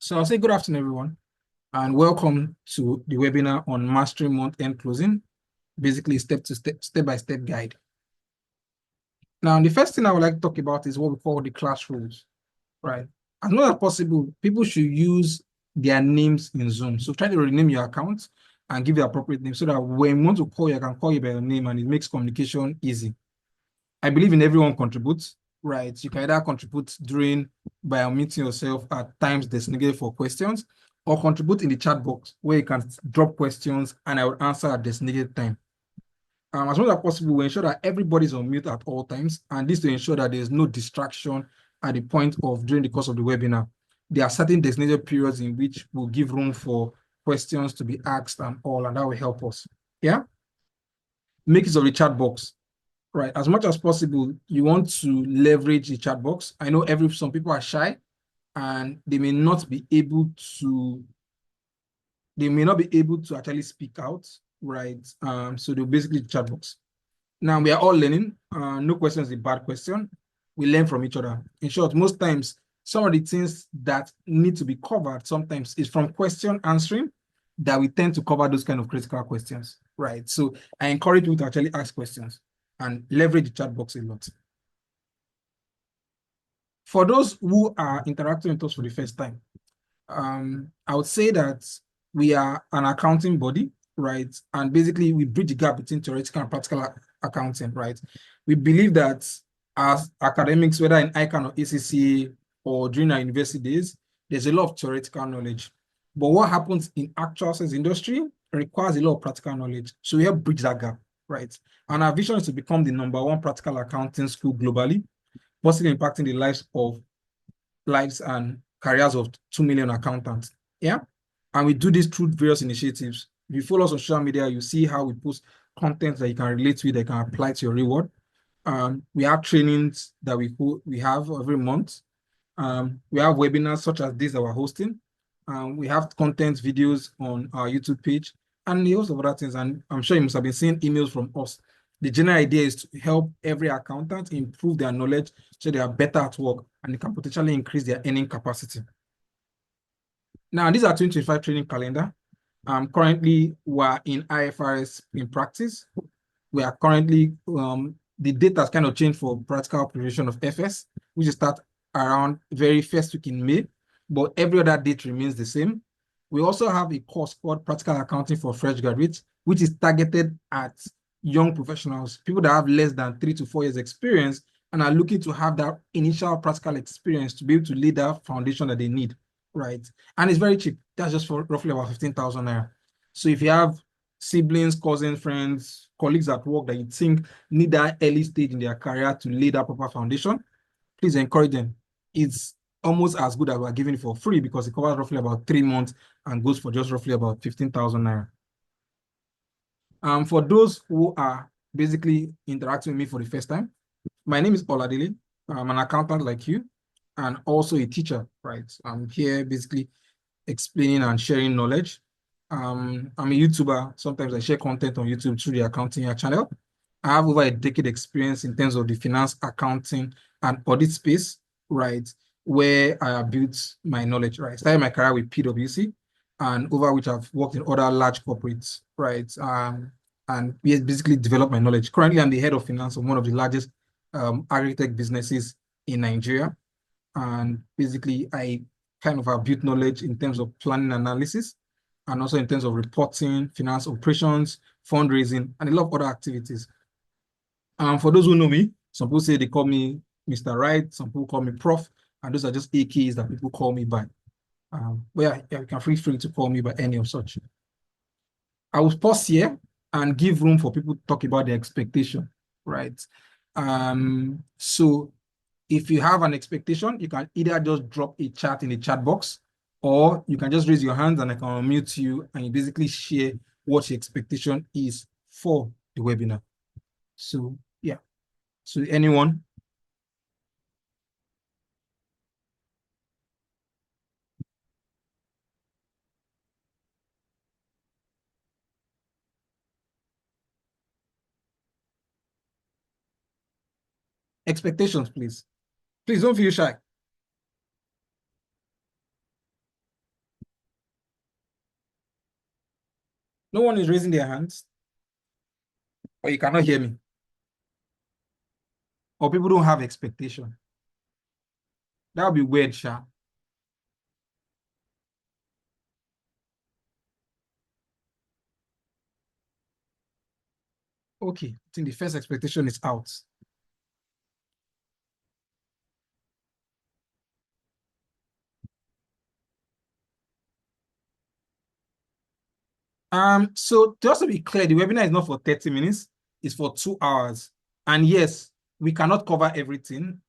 So I'll say good afternoon, everyone, and welcome to the webinar on Mastering Month-End Closing, basically step-by-step guide. Now, the first thing I would like to talk about is what we call the class rules, right? As much as possible, people should use their names in Zoom. So try to rename your account and give the appropriate name so that when you want to call you, I can call you by your name and it makes communication easy. I believe in everyone contributes, right? You can either contribute by unmuting yourself at times designated for questions, or contribute in the chat box where you can drop questions and I will answer at designated time. As much as possible, we ensure that everybody's on mute at all times, and this to ensure that there's no distraction at the point of during the course of the webinar. There are certain designated periods in which we'll give room for questions to be asked and all, and that will help us. Yeah? Make use of the chat box. Right, as much as possible, you want to leverage the chat box. I know some people are shy and they may not be able to actually speak out, right? So they'll basically chat box. Now we are all learning. No question is a bad question. We learn from each other. In short, most times some of the things that need to be covered sometimes is from question answering that we tend to cover those kind of critical questions, right? So I encourage you to actually ask questions and leverage the chat box a lot. For those who are interacting with us for the first time, I would say that we are an accounting body, right? And basically, we bridge the gap between theoretical and practical accounting, right? We believe that as academics, whether in ICANN or ACCA or during our university days, there's a lot of theoretical knowledge. But what happens in actual sales industry requires a lot of practical knowledge. So we help bridge that gap, right? And our vision is to become the #1 practical accounting school globally, positively impacting the lives and careers of 2 million accountants. Yeah. And we do this through various initiatives. If you follow us on social media, you see how we post content that you can relate with, that can apply to your reward. We have trainings that we have every month. We have webinars such as this that we're hosting. We have content videos on our YouTube page and a host of other things. And I'm sure you must have been seeing emails from us. The general idea is to help every accountant improve their knowledge so they are better at work and they can potentially increase their earning capacity. Now, these are 2025 training calendar. Currently, we're in IFRS in practice. We are currently, the date has kind of changed for practical application of FS, which will start around very first week in May, but every other date remains the same. We also have a course called Practical Accounting for Fresh Graduates, which is targeted at young professionals, people that have less than 3 to 4 years experience and are looking to have that initial practical experience to be able to lay that foundation that they need, right? And it's very cheap. That's just for roughly about 15,000 naira. So if you have siblings, cousins, friends, colleagues at work that you think need that early stage in their career to lay that proper foundation, please encourage them. It's almost as good as we're giving it for free because it covers roughly about 3 months and goes for just roughly about 15,000 naira. For those who are basically interacting with me for the first time, my name is Oladele. I'm an accountant like you and also a teacher, right? I'm here basically explaining and sharing knowledge. I'm a YouTuber. Sometimes I share content on YouTube through the accounting channel. I have over a decade experience in terms of the finance, accounting, and audit space, right? Where I have built my knowledge, right? Started my career with PwC, and over which I've worked in other large corporates, right? And basically developed my knowledge. Currently, I'm the head of finance of one of the largest agri-tech businesses in Nigeria. And basically, I kind of have built knowledge in terms of planning analysis and also in terms of reporting, finance operations, fundraising, and a lot of other activities. For those who know me, some people say they call me Mr. Right, some people call me Prof, and those are just AKs that people call me by. But yeah, you can feel free to call me by any of such. I will pause here and give room for people to talk about their expectation, right? So if you have an expectation, you can either just drop a chat in the chat box, or you can just raise your hand and I can unmute you and you basically share what your expectation is for the webinar. So yeah, so anyone? Expectations, please. Please don't feel shy. No one is raising their hands, or you cannot hear me, or people don't have expectation. That would be weird, Sha. Okay, I think the first expectation is out. So just to be clear, the webinar is not for 30 minutes, it's for 2 hours. And yes, we cannot cover everything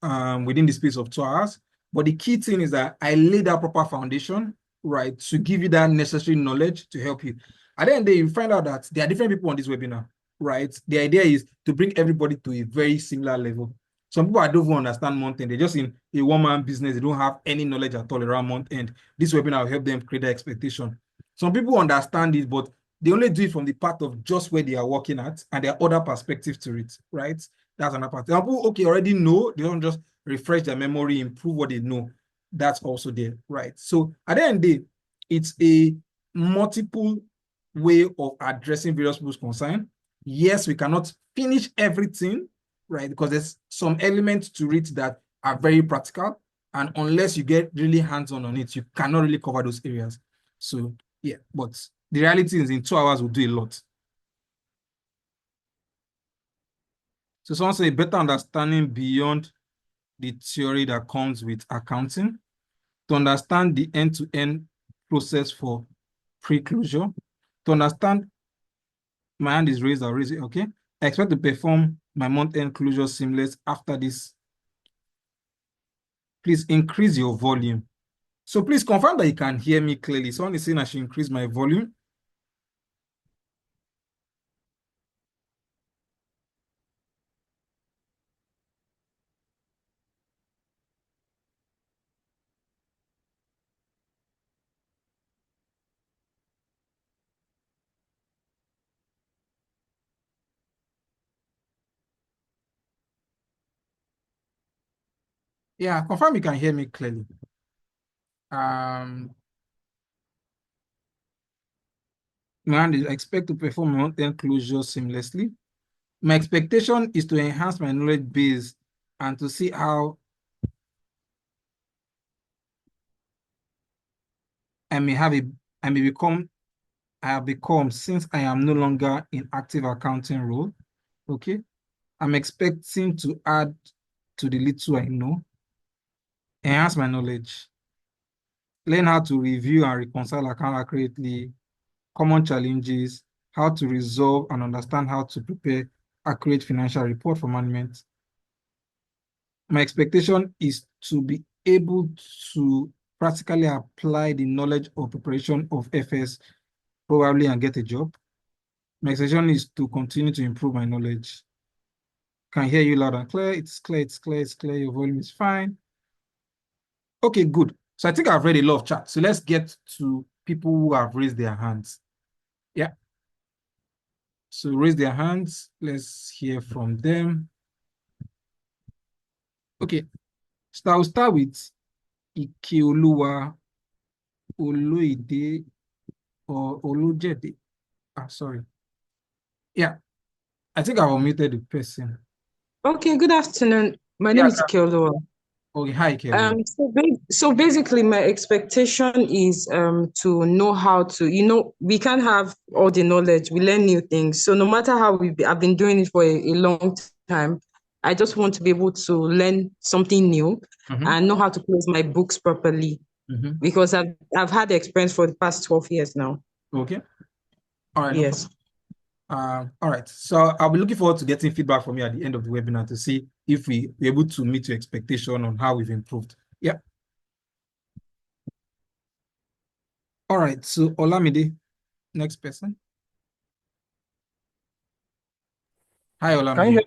within the space of 2 hours. But the key thing is that I laid that proper foundation, right, to give you that necessary knowledge to help you. At the end of the day, you find out that there are different people on this webinar, right? The idea is to bring everybody to a very similar level. Some people don't even understand month end. They're just in a one-man business. They don't have any knowledge at all around month end. This webinar will help them create that expectation. Some people understand it, but they only do it from the part of just where they are working at, and there are other perspectives to it, right? That's another part. Some people, okay, already know, they don't just refresh their memory, improve what they know. That's also there, right? So at the end of the day, it's a multiple way of addressing various people's concern. Yes, we cannot finish everything, right? Because there's some elements to it that are very practical. And unless you get really hands-on on it, you cannot really cover those areas. So yeah, but the reality is in 2 hours we'll do a lot. So someone say better understanding beyond the theory that comes with accounting, to understand the end-to-end process for pre-closure, to understand my hand is raised, I'll raise it, okay? I expect to perform my month-end closure seamless after this. Please increase your volume. So please confirm that you can hear me clearly. Someone is saying I should increase my volume. Yeah, confirm you can hear me clearly. Man, I expect to perform month-end closure seamlessly. My expectation is to enhance my knowledge base and to see how I may have a I may become I have become since I am no longer in active accounting role. Okay. I'm expecting to add to the little I know, enhance my knowledge, learn how to review and reconcile account accurately, common challenges, how to resolve and understand how to prepare accurate financial report for management. My expectation is to be able to practically apply the knowledge or preparation of FS probably and get a job. My expectation is to continue to improve my knowledge. Can hear you loud and clear. It's clear, it's clear, it's clear. Your volume is fine. Okay, good. So I think I've read a lot of chat. So let's get to people who have raised their hands. Yeah. So raise their hands. Let's hear from them. Okay. So I'll start with Ikeoluwa Oloide or Olujede. Sorry. Yeah. I think I've unmuted the person. Okay, good afternoon. My name Yeah. is Ikeoluwa. Okay, hi, Ikeoluwa. So basically, my expectation is to know how to, we can't have all the knowledge. We learn new things. So no matter how I've been doing it for a long time, I just want to be able to learn something new and know how to close my books properly because I've had the experience for the past 12 years now. Okay. All right. Yes. All right. So I'll be looking forward to getting feedback from you at the end of the webinar to see if we're able to meet your expectation on how we've improved. Yeah. All right. So Olamide, next person. Hi, Olamide. Can you hear?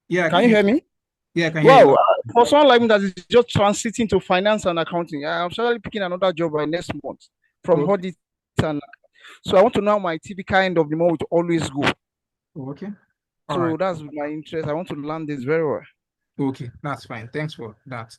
Yeah. Can you hear me? Yeah, I can hear you. For someone like me that is just transiting to finance and accounting, I'm certainly picking another job by next month from audit, and so I want to know how my typical end of the month would always go. Okay. All right. That's my interest. I want to learn this very well. Okay, that's fine. Thanks for that.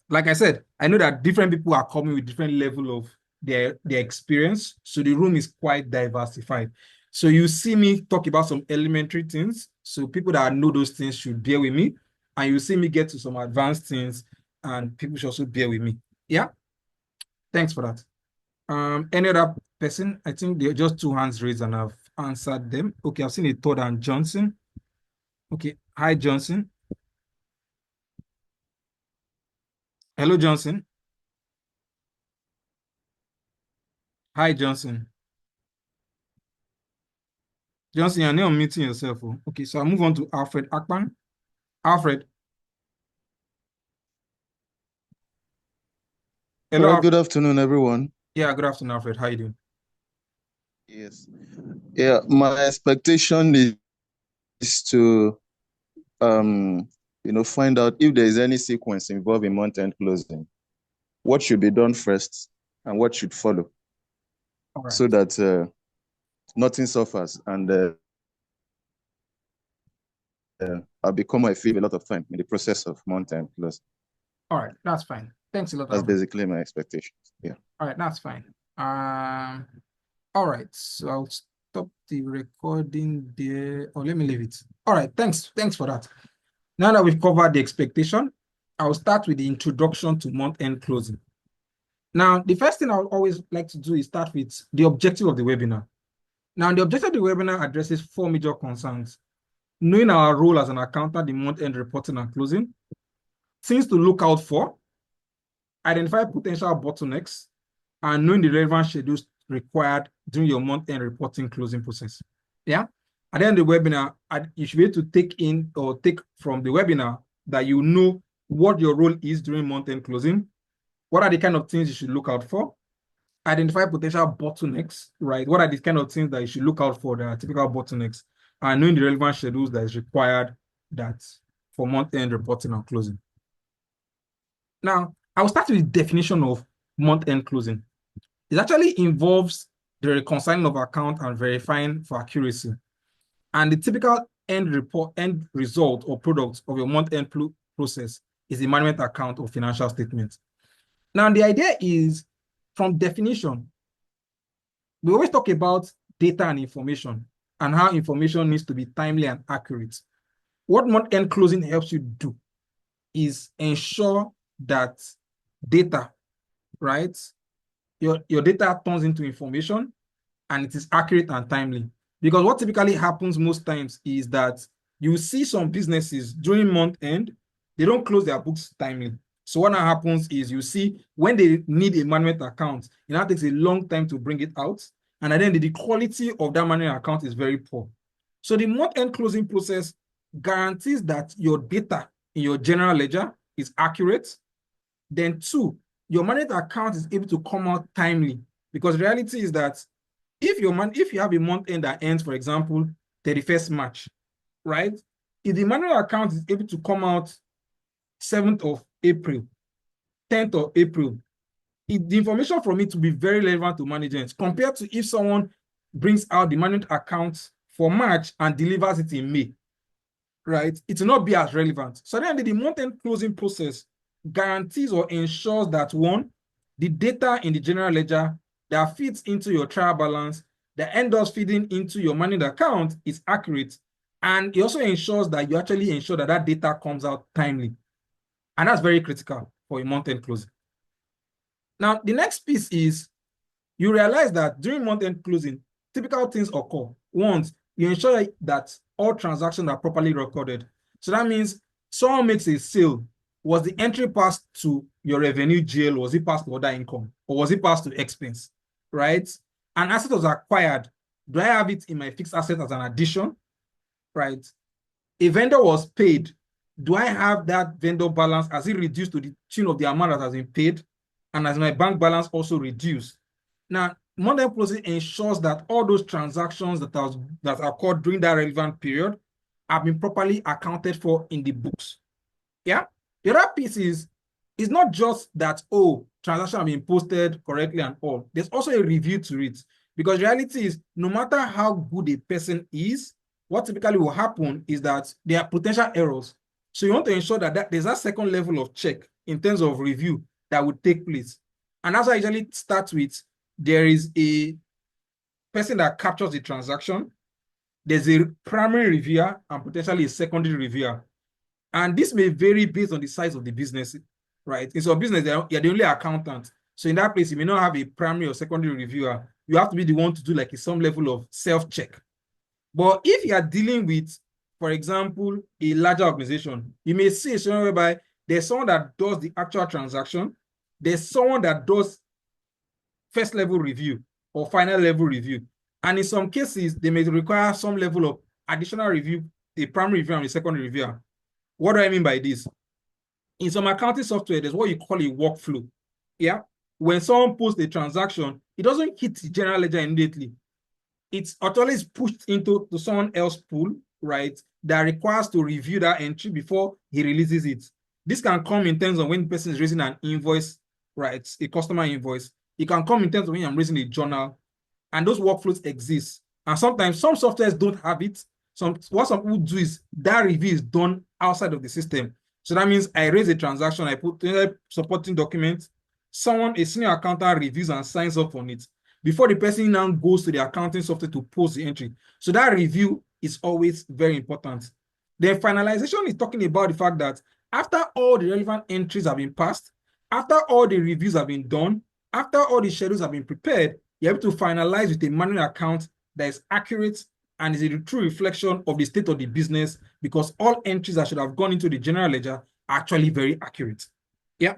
Like I said, I know that different people are coming with different level of their experience, so the room is quite diversified. So you see me talk about some elementary things. So people that know those things should bear with me. And you see me get to some advanced things and people should also bear with me. Yeah. Thanks for that. Any other person? I think there are just two hands raised and I've answered them. Okay, I've seen a third hand, Johnson. Okay. Hi, Johnson. Hello, Johnson. Hi, Johnson. Johnson, you're not unmuting yourself. Oh. Okay, so I'll move on to Alfred Akpan. Alfred. Hello. All right, good afternoon, everyone. Yeah, good afternoon, Alfred. How you doing? Yes. Yeah, my expectation is to find out if there is any sequence involving month-end closing, what should be done first and what should follow, All right. so that nothing suffers and I'll become my feel a lot of time in the process of month-end closing. All right, that's fine. Thanks a lot, That's Alfred. basically my expectations. Yeah. All right, that's fine. All right, so I'll stop the recording there. Or let me leave it. All right, thanks for that. Now that we've covered the expectation, I'll start with the introduction to month-end closing. Now, the first thing I would always like to do is start with the objective of the webinar. Now, the objective of the webinar addresses four major concerns: knowing our role as an accountant in month-end reporting and closing, things to look out for, identify potential bottlenecks, and knowing the relevant schedules required during your month-end reporting closing process. Yeah. At the end of the webinar, you should be able to take from the webinar that you know what your role is during month-end closing, what are the kind of things you should look out for, identify potential bottlenecks, right? What are the kind of things that you should look out for that are typical bottlenecks, and knowing the relevant schedules that is required for month-end reporting and closing. Now, I will start with the definition of month-end closing. It actually involves the reconciling of account and verifying for accuracy. And the typical end result or product of your month-end process is the management account or financial statement. Now, the idea is, from definition, we always talk about data and information and how information needs to be timely and accurate. What month-end closing helps you do is ensure that data, right? Your data turns into information and it is accurate and timely. Because what typically happens most times is that you see some businesses during month end, they don't close their books timely. So what now happens is you see when they need a management account, it now takes a long time to bring it out. And then the quality of that management account is very poor. So the month end closing process guarantees that your data in your general ledger is accurate. Then two, your management account is able to come out timely, because the reality is that if you have a month end that ends, for example, 31st March, right? If the management account is able to come out 7th of April, 10th of April, the information from it will be very relevant to management compared to if someone brings out the management account for March and delivers it in May, right? It will not be as relevant. So then the month-end closing process guarantees or ensures that, one, the data in the general ledger that feeds into your trial balance, that ends up feeding into your management account, is accurate. And it also ensures that you actually ensure that that data comes out timely. And that's very critical for a month-end closing. Now, the next piece is you realize that during month-end closing, typical things occur. One, you ensure that all transactions are properly recorded. So that means someone makes a sale. Was the entry passed to your revenue GL? Was it passed to other income? Or was it passed to expense? Right? An asset was acquired. Do I have it in my fixed asset as an addition? Right? A vendor was paid. Do I have that vendor balance? Has it reduced to the tune of the amount that has been paid? And has my bank balance also reduced? Now, month-end closing ensures that all those transactions that occurred during that relevant period have been properly accounted for in the books. Yeah. The other piece is not just that, oh, transactions have been posted correctly and all. There's also a review to it, because reality is, no matter how good a person is, what typically will happen is that there are potential errors. So you want to ensure that there's a second level of check in terms of review that would take place. And that's why I usually start with, there is a person that captures the transaction, there's a primary reviewer and potentially a secondary reviewer. And this may vary based on the size of the business, right? In some business, you're the only accountant. So in that place, you may not have a primary or secondary reviewer. You have to be the one to do like some level of self-check. But if you are dealing with, for example, a larger organization, you may see a scenario whereby there's someone that does the actual transaction, there's someone that does first level review or final level review. And in some cases, they may require some level of additional review, a primary review and a secondary reviewer. What do I mean by this? In some accounting software, there's what you call a workflow. Yeah. When someone posts a transaction, it doesn't hit the general ledger immediately. It's always pushed into someone else's pool, right? That requires to review that entry before he releases it. This can come in terms of when the person is raising an invoice, right? A customer invoice. It can come in terms of when I'm raising a journal, and those workflows exist. And sometimes some softwares don't have it. What some people do is that review is done outside of the system. So that means I raise a transaction, I put supporting documents, a senior accountant reviews and signs off on it before the person now goes to the accounting software to post the entry. So that review is always very important. Then finalization is talking about the fact that after all the relevant entries have been passed, after all the reviews have been done, after all the schedules have been prepared, you're able to finalize with a manual account that is accurate and is a true reflection of the state of the business, because all entries that should have gone into the general ledger are actually very accurate. Yeah.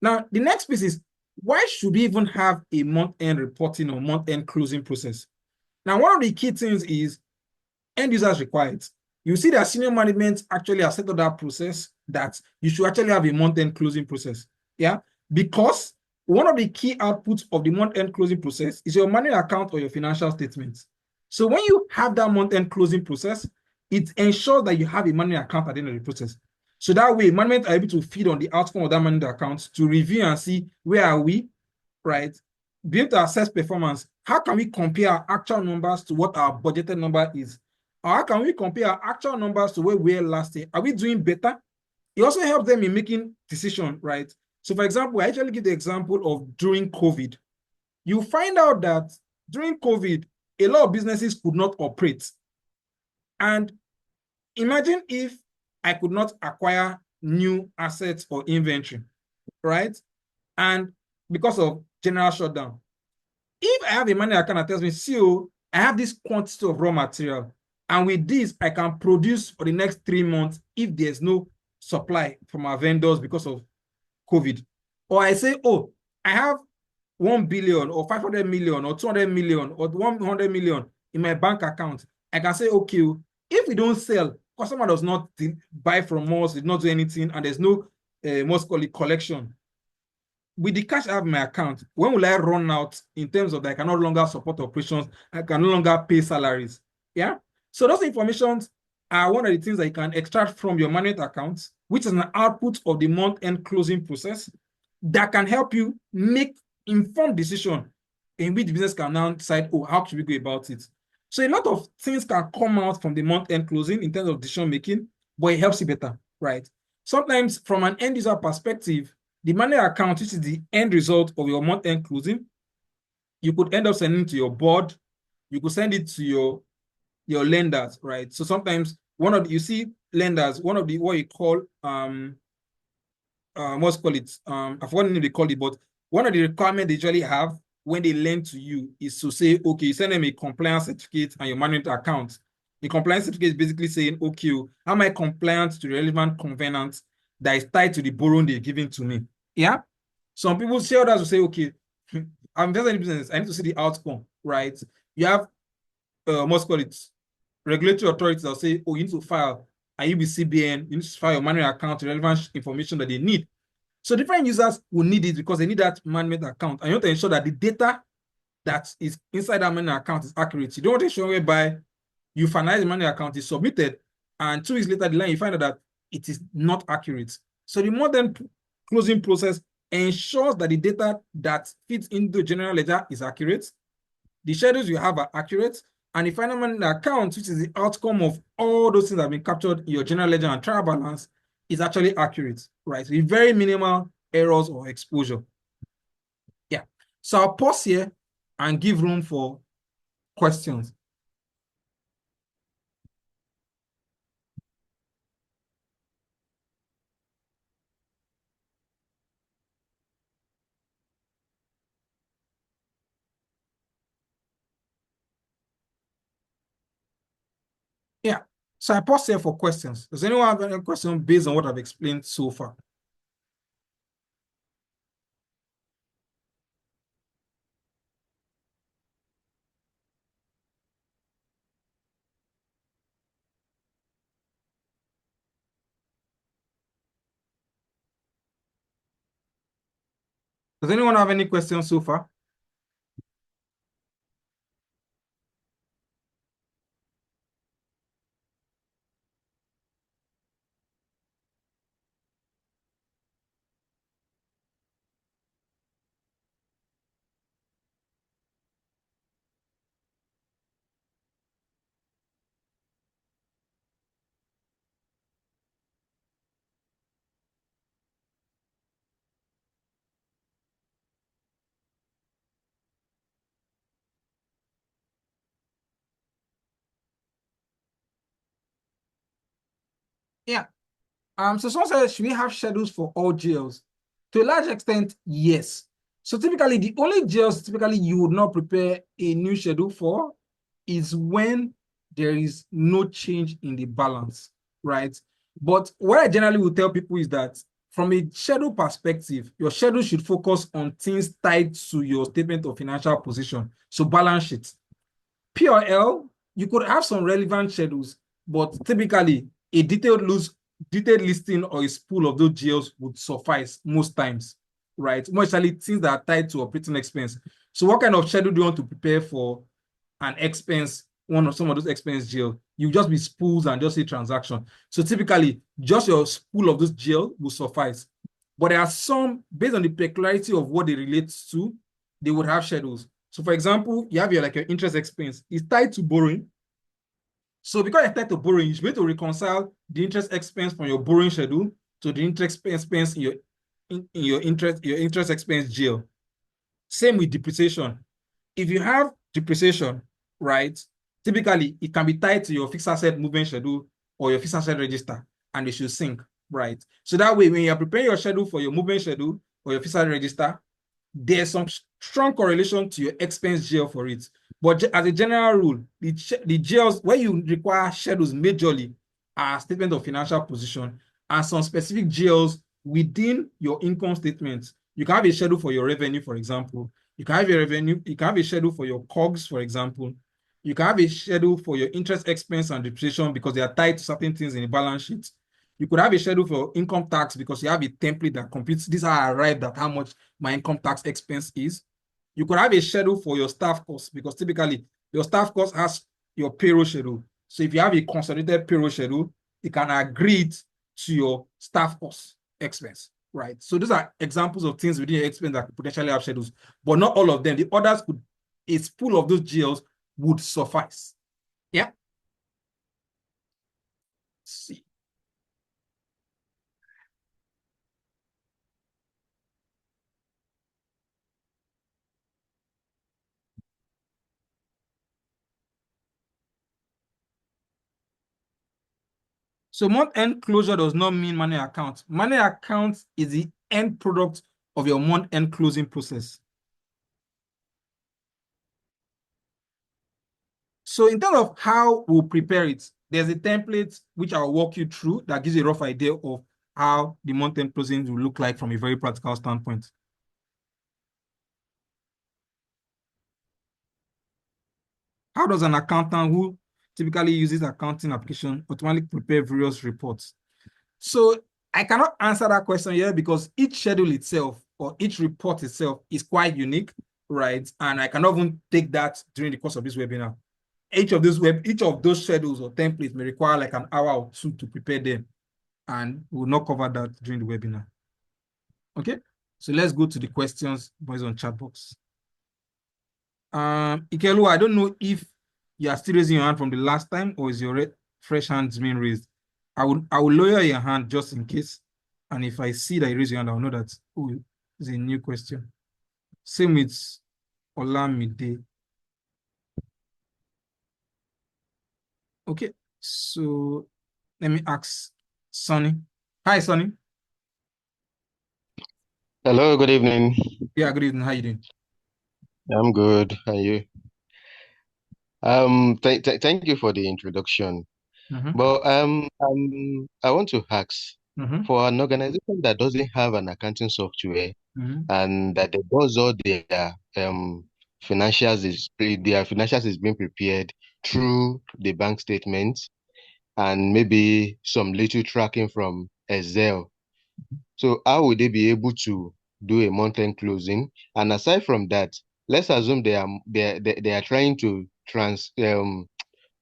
Now, the next piece is, why should we even have a month-end reporting or month-end closing process? Now, one of the key things is end users require it. You see that senior management actually has set up that process, that you should actually have a month-end closing process. Yeah. Because one of the key outputs of the month-end closing process is your manual account or your financial statements. So when you have that month-end closing process, it ensures that you have a manual account at the end of the process. So that way, management are able to feed on the outcome of that manual account to review and see where are we, right? Be able to assess performance. How can we compare our actual numbers to what our budgeted number is? Or how can we compare our actual numbers to where we were last year? Are we doing better? It also helps them in making decisions, right? So for example, I actually give the example of during COVID. You find out that during COVID, a lot of businesses could not operate. And imagine if I could not acquire new assets or inventory, right? And because of general shutdown. If I have a manual account that tells me, CEO, I have this quantity of raw material, and with this, I can produce for the next 3 months if there's no supply from our vendors because of COVID. Or I say, oh, I have 1 billion or 500 million or 200 million or 100 million in my bank account. I can say, okay, if we don't sell, customer does not buy from us, did not do anything, and there's no, most call it collection. With the cash I have in my account, when will I run out in terms of that I can no longer support operations, I can no longer pay salaries? Yeah. So those informations are one of the things that you can extract from your management accounts, which is an output of the month-end closing process that can help you make informed decision in which business can now decide, oh, how should we go about it? So a lot of things can come out from the month-end closing in terms of decision making, but it helps you better, right? Sometimes from an end user perspective, the manual account, which is the end result of your month-end closing, you could end up sending to your board, you could send it to your lenders, right? So sometimes you see lenders, one of the what you call what's call it? I forgot the name they call it, but one of the requirements they usually have when they lend to you is to say, okay, you send them a compliance certificate and your management account. The compliance certificate is basically saying, okay, am I compliant to the relevant covenants that is tied to the borrowing they're giving to me? Yeah. Some people, shareholders will say, okay, I'm investing in business, I need to see the outcome, right? You have what's call it? Regulatory authorities that will say, oh, you need to file an UBCBN, you need to file your manual account, relevant information that they need. So different users will need it because they need that management account. And you want to ensure that the data that is inside that manual account is accurate. You don't want to ensure whereby you finalize the manual account is submitted, and 2 weeks later, the line you find out that it is not accurate. So the modern closing process ensures that the data that fits into the general ledger is accurate, the schedules you have are accurate, and the final manual account, which is the outcome of all those things that have been captured in your general ledger and trial balance, is actually accurate, right? With very minimal errors or exposure. Yeah. So I'll pause here and give room for questions? Yeah. So I pause here for questions. Does anyone have any question based on what I've explained so far? Does anyone have any questions so far? Yeah. So someone said, should we have schedules for all jails? To a large extent, yes. So typically, the only jails typically you would not prepare a new schedule for is when there is no change in the balance, right? But what I generally will tell people is that from a schedule perspective, your schedule should focus on things tied to your statement of financial position. So balance sheet. PRL, you could have some relevant schedules, but typically a detailed listing or a spool of those GLs would suffice most times, right? Mostly things that are tied to operating expense. So what kind of schedule do you want to prepare for an expense, one of some of those expense GL? You just be spools and just say transaction. So typically, just your spool of those GL will suffice. But there are some, based on the peculiarity of what they relate to, they would have schedules. So for example, you have your interest expense. It's tied to borrowing. So because it's tied to borrowing, you should be able to reconcile the interest expense from your borrowing schedule to the interest expense in your interest expense GL. Same with depreciation. If you have depreciation, right, typically it can be tied to your fixed asset movement schedule or your fixed asset register, and it should sync, right? So that way, when you're preparing your schedule for your movement schedule or your fixed asset register, there's some strong correlation to your expense GL for it. But as a general rule, the GLs, where you require schedules majorly, are statement of financial position and some specific GLs within your income statement. You can have a schedule for your revenue, for example. You can have your revenue, you can have a schedule for your COGS, for example. You can have a schedule for your interest expense and depreciation because they are tied to certain things in the balance sheet. You could have a schedule for income tax because you have a template that computes this is how I arrived at how much my income tax expense is. You could have a schedule for your staff costs because typically your staff cost has your payroll schedule. So if you have a consolidated payroll schedule, it can agree to your staff cost expense, right? So those are examples of things within your expense that could potentially have schedules, but not all of them. The others could, a spool of those GLs would suffice. Yeah. Let's see. So month-end closure does not mean money account. Money account is the end product of your month-end closing process. So in terms of how we'll prepare it, there's a template which I'll walk you through that gives you a rough idea of how the month-end closing will look like from a very practical standpoint. How does an accountant who typically uses accounting application automatically prepare various reports? So I cannot answer that question here because each schedule itself or each report itself is quite unique, right? And I cannot even take that during the course of this webinar. Each of those schedules or templates may require like an hour or two to prepare them, and we'll not cover that during the webinar. Okay, so let's go to the questions based on chat box. Ikelu, I don't know if you are still raising your hand from the last time or is your fresh hands being raised. I will lower your hand just in case. And if I see that you raise your hand, I'll know that is a new question. Same with Olamide. Okay, so let me ask Sonny. Hi, Sonny. Hello, good evening. Yeah, good evening. How you doing? I'm good. How are you? Thank you for the introduction. Mm-hmm. But I want to ask Mm-hmm. for an organization that doesn't have an accounting software Mm-hmm. and that they does all their financials is being prepared through the bank statements and maybe some little tracking from Excel. So how would they be able to do a month-end closing? And aside from that, let's assume they are trying to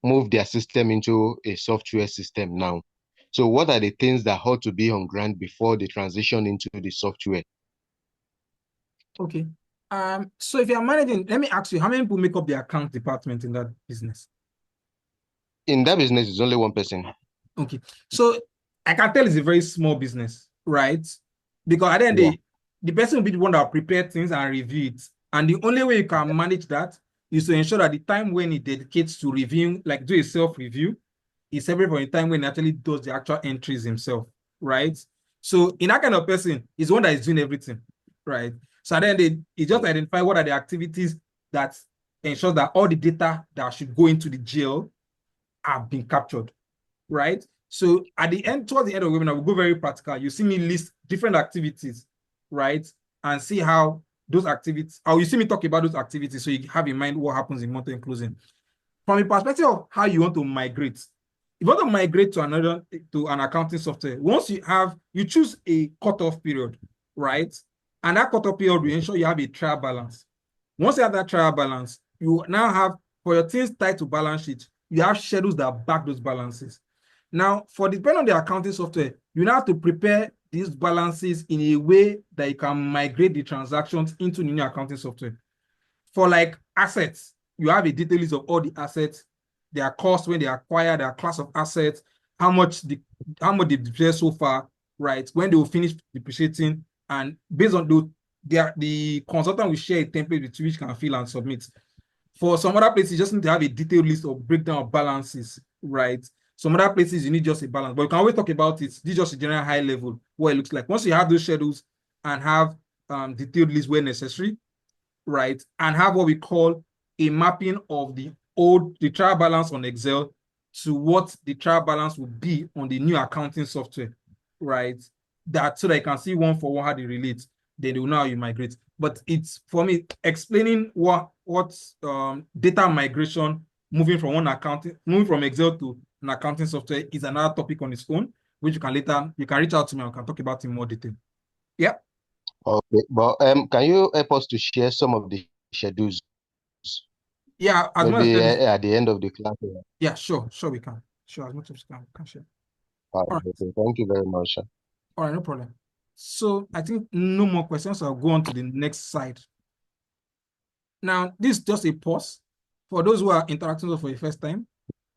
move their system into a software system now. So what are the things that ought to be on ground before they transition into the software? Okay. So if you are managing, let me ask you, how many people make up the account department in that business? In that business, it's only one person. Okay. So I can tell it's a very small business, right? Because at the end of Yeah. the day, the person will be the one that will prepare things and review it. And the only way you can manage that is to ensure that the time when he dedicates to reviewing, like do a self-review, is separate from the time when he actually does the actual entries himself, right? So in that kind of person, he's the one that is doing everything, right? So then he just identify what are the activities that ensure that all the data that should go into the jail have been captured, right? So at the end, towards the end of the webinar, we'll go very practical. You see me list different activities, right? And see how those activities, or you see me talk about those activities so you have in mind what happens in month-end closing. From a perspective of how you want to migrate, if you want to migrate to an accounting software, once you choose a cutoff period, right? And that cutoff period will ensure you have a trial balance. Once you have that trial balance, you now have, for your things tied to balance sheet, you have schedules that back those balances. Now, for depending on the accounting software, you now have to prepare these balances in a way that you can migrate the transactions into the new accounting software. For like assets, you have a detailed list of all the assets, their cost when they acquire, their class of assets, how much they've depreciated so far, right? When they will finish depreciating, and based on the consultant will share a template with which can fill and submit. For some other places, you just need to have a detailed list of breakdown of balances, right? Some other places, you need just a balance, but you can always talk about it. This is just a general high level, what it looks like. Once you have those schedules and have detailed lists where necessary, right, and have what we call a mapping of the trial balance on Excel to what the trial balance will be on the new accounting software, right? That so that you can see one for one how they relate. Then they will know how you migrate. But it's for me explaining what data migration moving from Excel to an accounting software is another topic on its own, which you can reach out to me and we can talk about in more detail. Yeah. Okay, but can you help us to share some of the schedules? Yeah, as much Maybe as at the end of the class. yeah, sure, we can. Sure, as much as we can share. All right, Okay, thank you very much. all right, no problem. So I think no more questions. So I'll go on to the next slide. Now, this is just a pause for those who are interacting with us for the first time.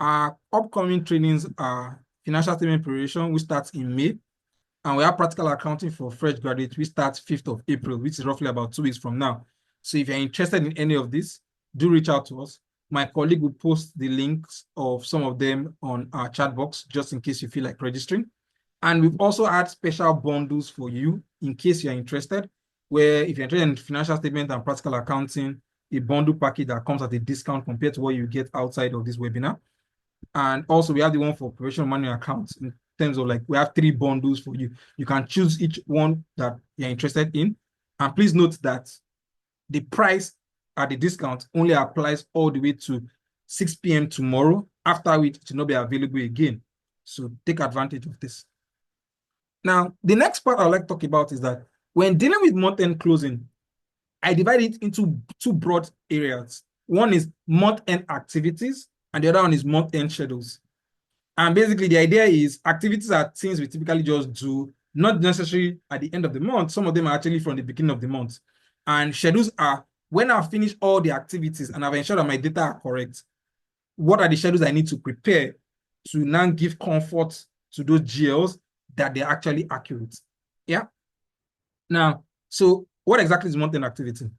Our upcoming trainings are financial statement preparation, which starts in May, and we have practical accounting for fresh graduates, which starts 5th of April, which is roughly about 2 weeks from now. So if you're interested in any of this, do reach out to us. My colleague will post the links of some of them on our chat box, just in case you feel like registering. And we've also had special bundles for you in case you're interested, where if you're interested in financial statement and practical accounting, a bundle package that comes at a discount compared to what you get outside of this webinar. And also we have the one for professional manual accounts in terms of like, we have 3 bundles for you. You can choose each one that you're interested in. And please note that the price at the discount only applies all the way to 6 p.m. tomorrow, after which it will not be available again. So take advantage of this. Now, the next part I'd like to talk about is that when dealing with month-end closing, I divide it into 2 broad areas. One is month-end activities, and the other one is month-end schedules. And basically, the idea is activities are things we typically just do, not necessarily at the end of the month. Some of them are actually from the beginning of the month. And schedules are when I've finished all the activities and I've ensured that my data are correct, what are the schedules I need to prepare to now give comfort to those GLs that they're actually accurate. Yeah. Now, so what exactly is month-end activity?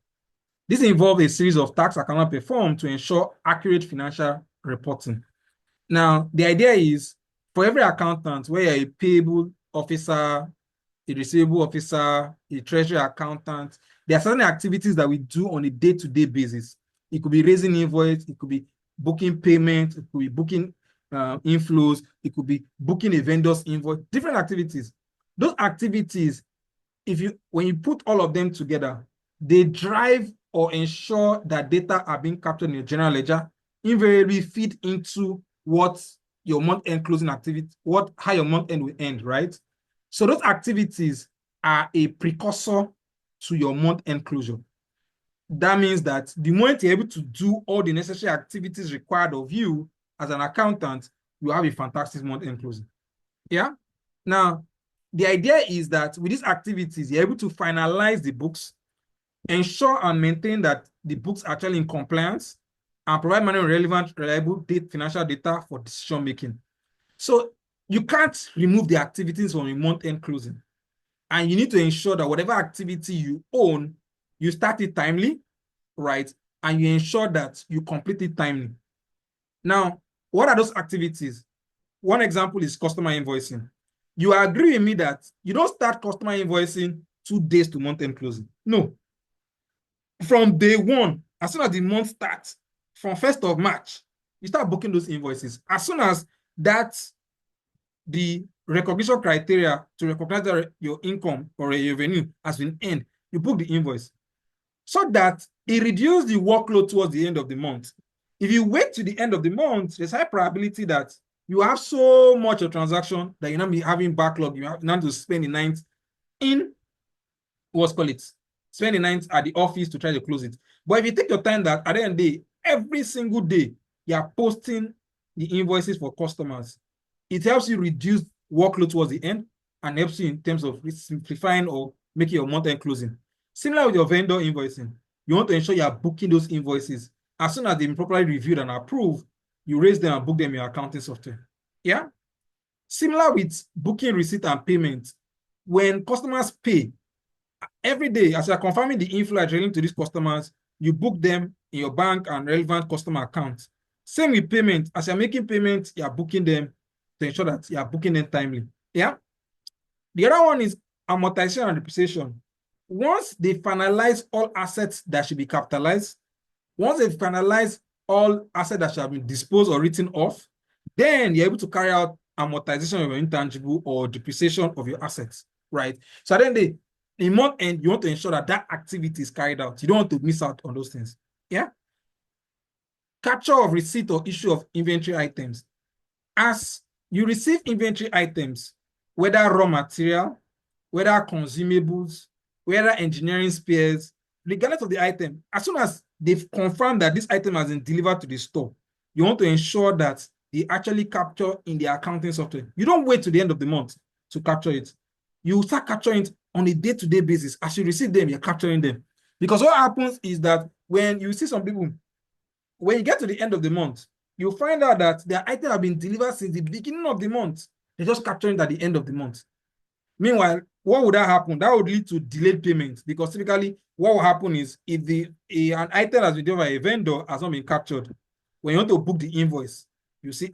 This involves a series of tasks I cannot perform to ensure accurate financial reporting. Now, the idea is for every accountant, where you're a payable officer, a receivable officer, a treasury accountant, there are certain activities that we do on a day-to-day basis. It could be raising invoice, it could be booking payment, it could be booking inflows, it could be booking a vendor's invoice, different activities. Those activities, when you put all of them together, they drive or ensure that data are being captured in your general ledger, invariably feed into what your month-end closing activity, how your month-end will end, right? So those activities are a precursor to your month-end closure. That means that the moment you're able to do all the necessary activities required of you as an accountant, you have a fantastic month-end closing. Yeah. Now, the idea is that with these activities, you're able to finalize the books, ensure and maintain that the books are actually in compliance, and provide manual relevant, reliable financial data for decision making. So you can't remove the activities from a month-end closing. And you need to ensure that whatever activity you own, you start it timely, right? And you ensure that you complete it timely. Now, what are those activities? One example is customer invoicing. You agree with me that you don't start customer invoicing 2 days to month-end closing. No. From day one, as soon as the month starts, from 1st of March, you start booking those invoices. As soon as the recognition criteria to recognize that your income or your revenue has been earned, you book the invoice so that it reduces the workload towards the end of the month. If you wait to the end of the month, there's high probability that you have so much of transaction that you're not be having backlog. You have not to spend the night spend the night at the office to try to close it. But if you take your time that at the end of the day, every single day, you are posting the invoices for customers, it helps you reduce workload towards the end and helps you in terms of simplifying or making your month-end closing. Similar with your vendor invoicing, you want to ensure you are booking those invoices. As soon as they've been properly reviewed and approved, you raise them and book them in your accounting software. Yeah. Similar with booking receipt and payment. When customers pay, every day, as you're confirming the inflow relating to these customers, you book them in your bank and relevant customer accounts. Same with payment. As you're making payments, you're booking them to ensure that you're booking them timely. Yeah. The other one is amortization and depreciation. Once they finalize all assets that should be capitalized, once they finalize all assets that should have been disposed or written off, then you're able to carry out amortization of your intangible or depreciation of your assets, right? So then in month end, you want to ensure that that activity is carried out. You don't want to miss out on those things. Yeah. Capture of receipt or issue of inventory items. As you receive inventory items, whether raw material, whether consumables, whether engineering spares, regardless of the item, as soon as they've confirmed that this item has been delivered to the store, you want to ensure that they actually capture in the accounting software. You don't wait to the end of the month to capture it. You start capturing it on a day-to-day basis. As you receive them, you're capturing them. Because what happens is that when you see some people, when you get to the end of the month, you'll find out that their item have been delivered since the beginning of the month. They're just capturing it at the end of the month. Meanwhile, what would that happen? That would lead to delayed payments, because typically what will happen is if an item has been delivered by a vendor has not been captured, when you want to book the invoice, you see,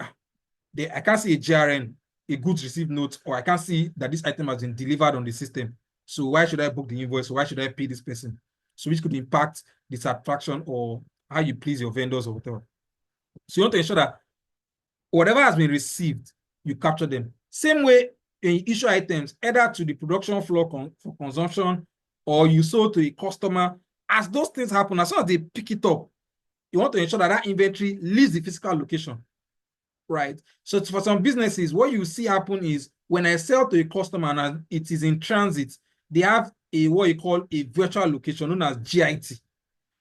I can't see a GRN, a goods received note, or I can't see that this item has been delivered on the system. So why should I book the invoice? Why should I pay this person? So which could impact the satisfaction or how you please your vendors or whatever. So you want to ensure that whatever has been received, you capture them. Same way in issue items, either to the production floor for consumption or you sold to a customer. As those things happen, as soon as they pick it up, you want to ensure that that inventory leaves the physical location, right? So for some businesses, what you see happen is when I sell to a customer and it is in transit, they have what you call a virtual location known as GIT,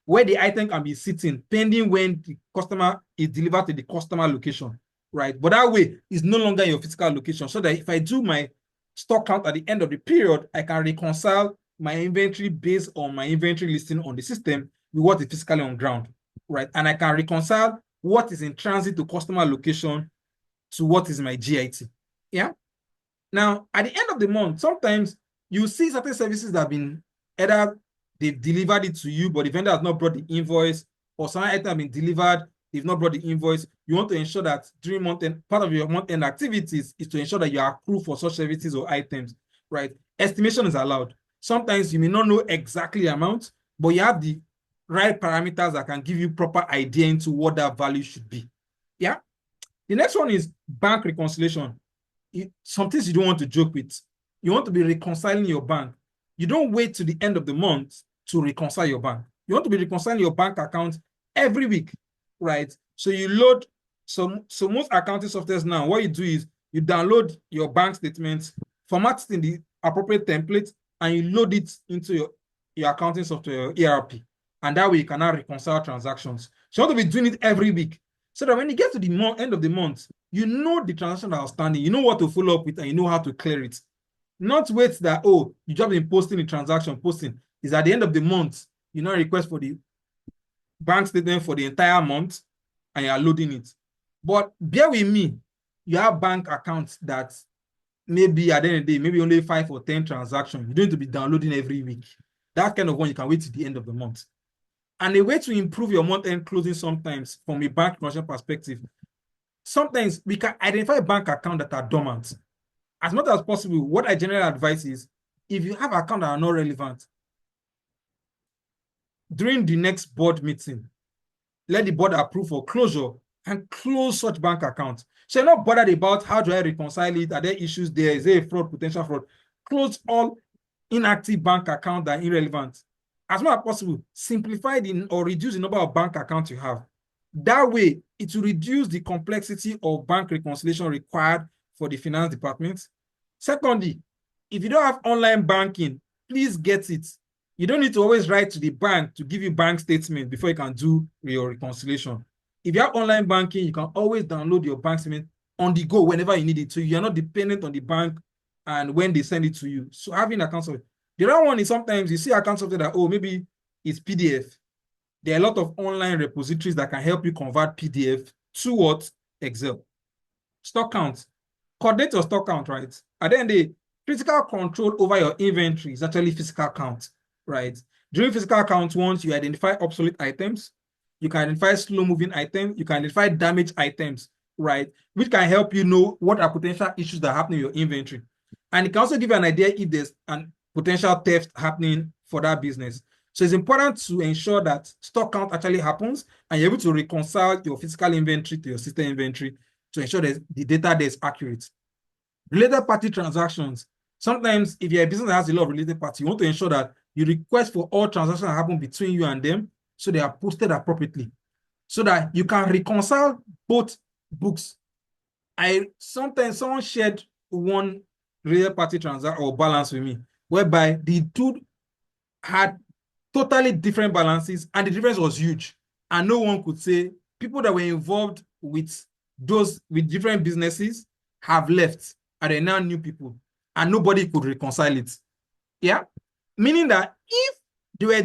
where the item can be sitting pending when the customer is delivered to the customer location, right? But that way, it's no longer your physical location, so that if I do my stock count at the end of the period, I can reconcile my inventory based on my inventory listing on the system with what is physically on ground, right? And I can reconcile what is in transit to customer location to what is my GIT. Yeah. Now, at the end of the month, sometimes you see certain services that have been either they've delivered it to you, but the vendor has not brought the invoice, or some item has been delivered, they've not brought the invoice. You want to ensure that during month end, part of your month end activities is to ensure that you accrue for such services or items, right? Estimation is allowed. Sometimes you may not know exactly the amount, but you have the right parameters that can give you proper idea into what that value should be. Yeah. The next one is bank reconciliation. Some things you don't want to joke with. You want to be reconciling your bank. You don't wait to the end of the month to reconcile your bank. You want to be reconciling your bank account every week, right? So you load, so most accounting softwares now, what you do is you download your bank statements, format it in the appropriate template, and you load it into your accounting software, your ERP. And that way you can now reconcile transactions. So you want to be doing it every week, so that when you get to the end of the month, you know the transaction outstanding, you know what to follow up with, and you know how to clear it. Not wait that, oh, you just been posting the transaction, posting. Is at the end of the month, you now request for the bank statement for the entire month, and you are loading it. But bear with me, you have bank accounts that maybe at the end of the day, maybe only 5 or 10 transactions. You don't need to be downloading every week. That kind of one, you can wait till the end of the month. And a way to improve your month-end closing sometimes from a bank commercial perspective, sometimes we can identify bank accounts that are dormant. As much as possible, what I generally advise is, if you have accounts that are not relevant, during the next board meeting, let the board approve for closure and close such bank accounts. So you're not bothered about how do I reconcile it? Are there issues there? Is there a fraud, potential fraud? Close all inactive bank accounts that are irrelevant. As much as possible, simplify or reduce the number of bank accounts you have. That way, it will reduce the complexity of bank reconciliation required for the finance department. Secondly, if you don't have online banking, please get it. You don't need to always write to the bank to give you bank statement before you can do your reconciliation. If you have online banking, you can always download your bank statement on the go whenever you need it. So you're not dependent on the bank and when they send it to you. So having accounts of it. The other one is sometimes you see accounts of that, oh, maybe it's PDF. There are a lot of online repositories that can help you convert PDF to what? Excel. Stock count. Coordinate your stock count, right? At the end of the day, physical control over your inventory is actually physical count, right? During physical count, once you identify obsolete items, you can identify slow-moving items, you can identify damaged items, right? Which can help you know what are potential issues that happen in your inventory. And it can also give you an idea if there's an potential theft happening for that business. So it's important to ensure that stock count actually happens and you're able to reconcile your physical inventory to your system inventory to ensure that the data there is accurate. Related party transactions. Sometimes if you're a business that has a lot of related parties, you want to ensure that you request for all transactions that happen between you and them so they are posted appropriately so that you can reconcile both books. Sometimes someone shared one related party transaction or balance with me, whereby the two had totally different balances and the difference was huge. And no one could say people that were involved with different businesses have left and they're now new people and nobody could reconcile it. Yeah. Meaning that if they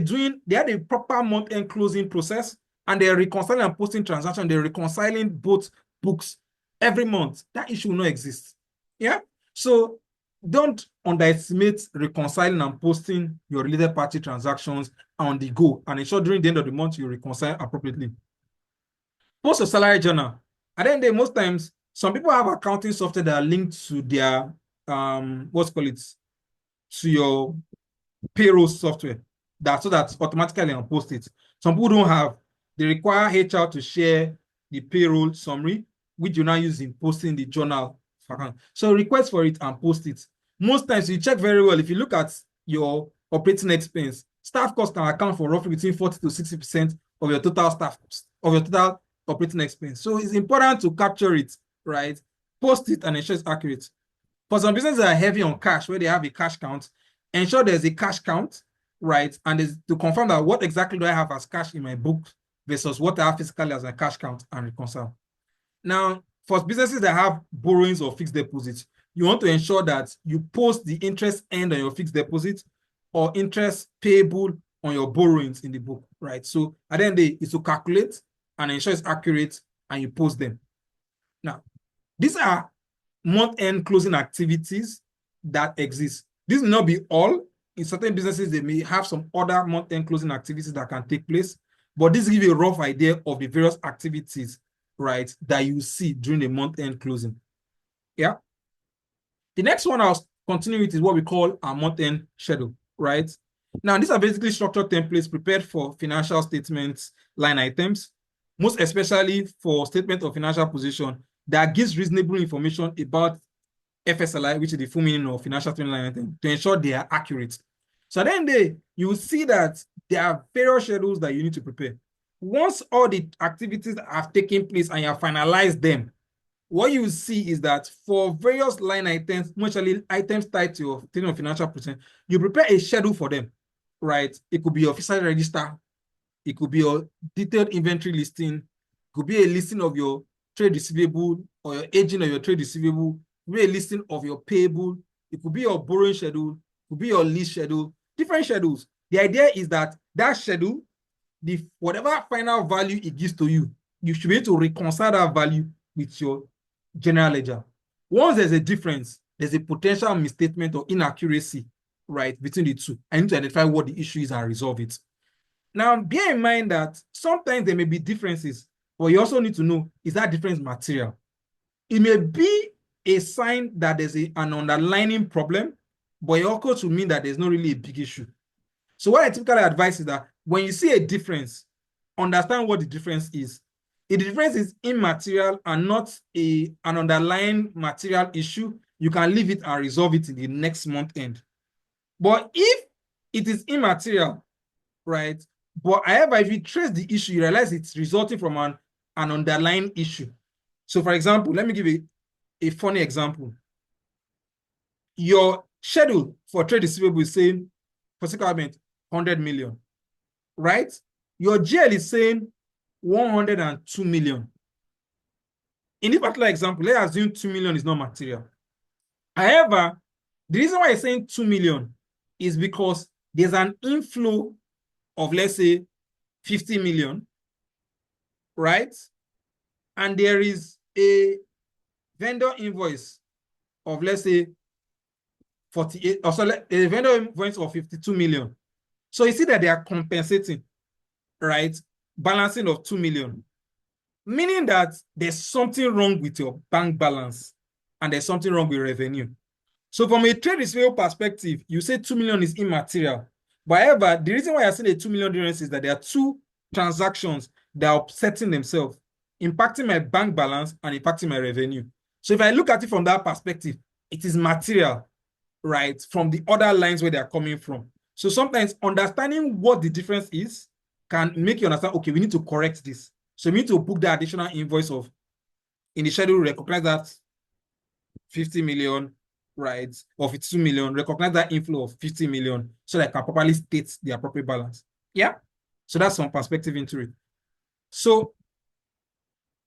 had a proper month-end closing process and they're reconciling and posting transactions, they're reconciling both books every month, that issue will not exist. Yeah. So don't underestimate reconciling and posting your related party transactions on the go and ensure during the end of the month you reconcile appropriately. Post a salary journal. At the end of the day, most times, some people have accounting software that are linked to their, to your payroll software so that automatically and post it. Some people don't have. They require HR to share the payroll summary, which you now use in posting the journal. So request for it and post it. Most times you check very well. If you look at your operating expense, staff costs can account for roughly between 40 to 60% of your total total operating expense. So it's important to capture it, right? Post it and ensure it's accurate. For some businesses that are heavy on cash, where they have a cash count, ensure there's a cash count, right? And is to confirm that what exactly do I have as cash in my book versus what I have physically as a cash count and reconcile. Now, for businesses that have borrowings or fixed deposits, you want to ensure that you post the interest earned on your fixed deposit or interest payable on your borrowings in the book, right? So at the end of the day, it's to calculate and ensure it's accurate and you post them. Now, these are month-end closing activities that exist. This will not be all. In certain businesses, they may have some other month-end closing activities that can take place. But this gives you a rough idea of the various activities, right, that you see during the month-end closing. Yeah. The next one I'll continue with is what we call a month-end schedule, right? Now, these are basically structured templates prepared for financial statements, line items, most especially for statement of financial position that gives reasonable information about FSLI, which is the full meaning of financial statement line item, to ensure they are accurate. So at the end of the day, you will see that there are various schedules that you need to prepare. Once all the activities have taken place and you have finalized them, what you see is that for various line items, especially items tied to your statement of financial position, you prepare a schedule for them, right? It could be your official register, it could be your detailed inventory listing, it could be a listing of your trade receivable or your aging of your trade receivable, it could be a listing of your payable, it could be your borrowing schedule, it could be your lease schedule, different schedules. The idea is that that schedule, whatever final value it gives to you, you should be able to reconcile that value with your general ledger. Once there's a difference, there's a potential misstatement or inaccuracy, right, between the two. I need to identify what the issue is and resolve it. Now, bear in mind that sometimes there may be differences, but you also need to know, is that difference material? It may be a sign that there's an underlying problem, but it also to mean that there's not really a big issue. So what I typically advise is that when you see a difference, understand what the difference is. If the difference is immaterial and not an underlying material issue, you can leave it and resolve it in the next month end. But if it is immaterial, right? But however, if you trace the issue, you realize it's resulting from an underlying issue. So for example, let me give a funny example. Your schedule for trade receivable is saying, for sake of argument, 100 million, right? Your GL is saying 102 million. In this particular example, let's assume 2 million is not material. However, the reason why it's saying 2 million is because there's an inflow of, let's say, 50 million, right? And there is a vendor invoice of, let's say, 48, or so a vendor invoice of 52 million. So you see that they are compensating, right? Balancing of 2 million, meaning that there's something wrong with your bank balance and there's something wrong with revenue. So from a trade receivable perspective, you say 2 million is immaterial. But however, the reason why I say the 2 million difference is that there are two transactions that are upsetting themselves, impacting my bank balance and impacting my revenue. So if I look at it from that perspective, it is material, right, from the other lines where they are coming from. So sometimes understanding what the difference is can make you understand, okay, we need to correct this. So we need to book the additional invoice of, in the schedule, recognize that 50 million, right, or 52 million, recognize that inflow of 50 million so that I can properly state the appropriate balance. Yeah. So that's some perspective into it. So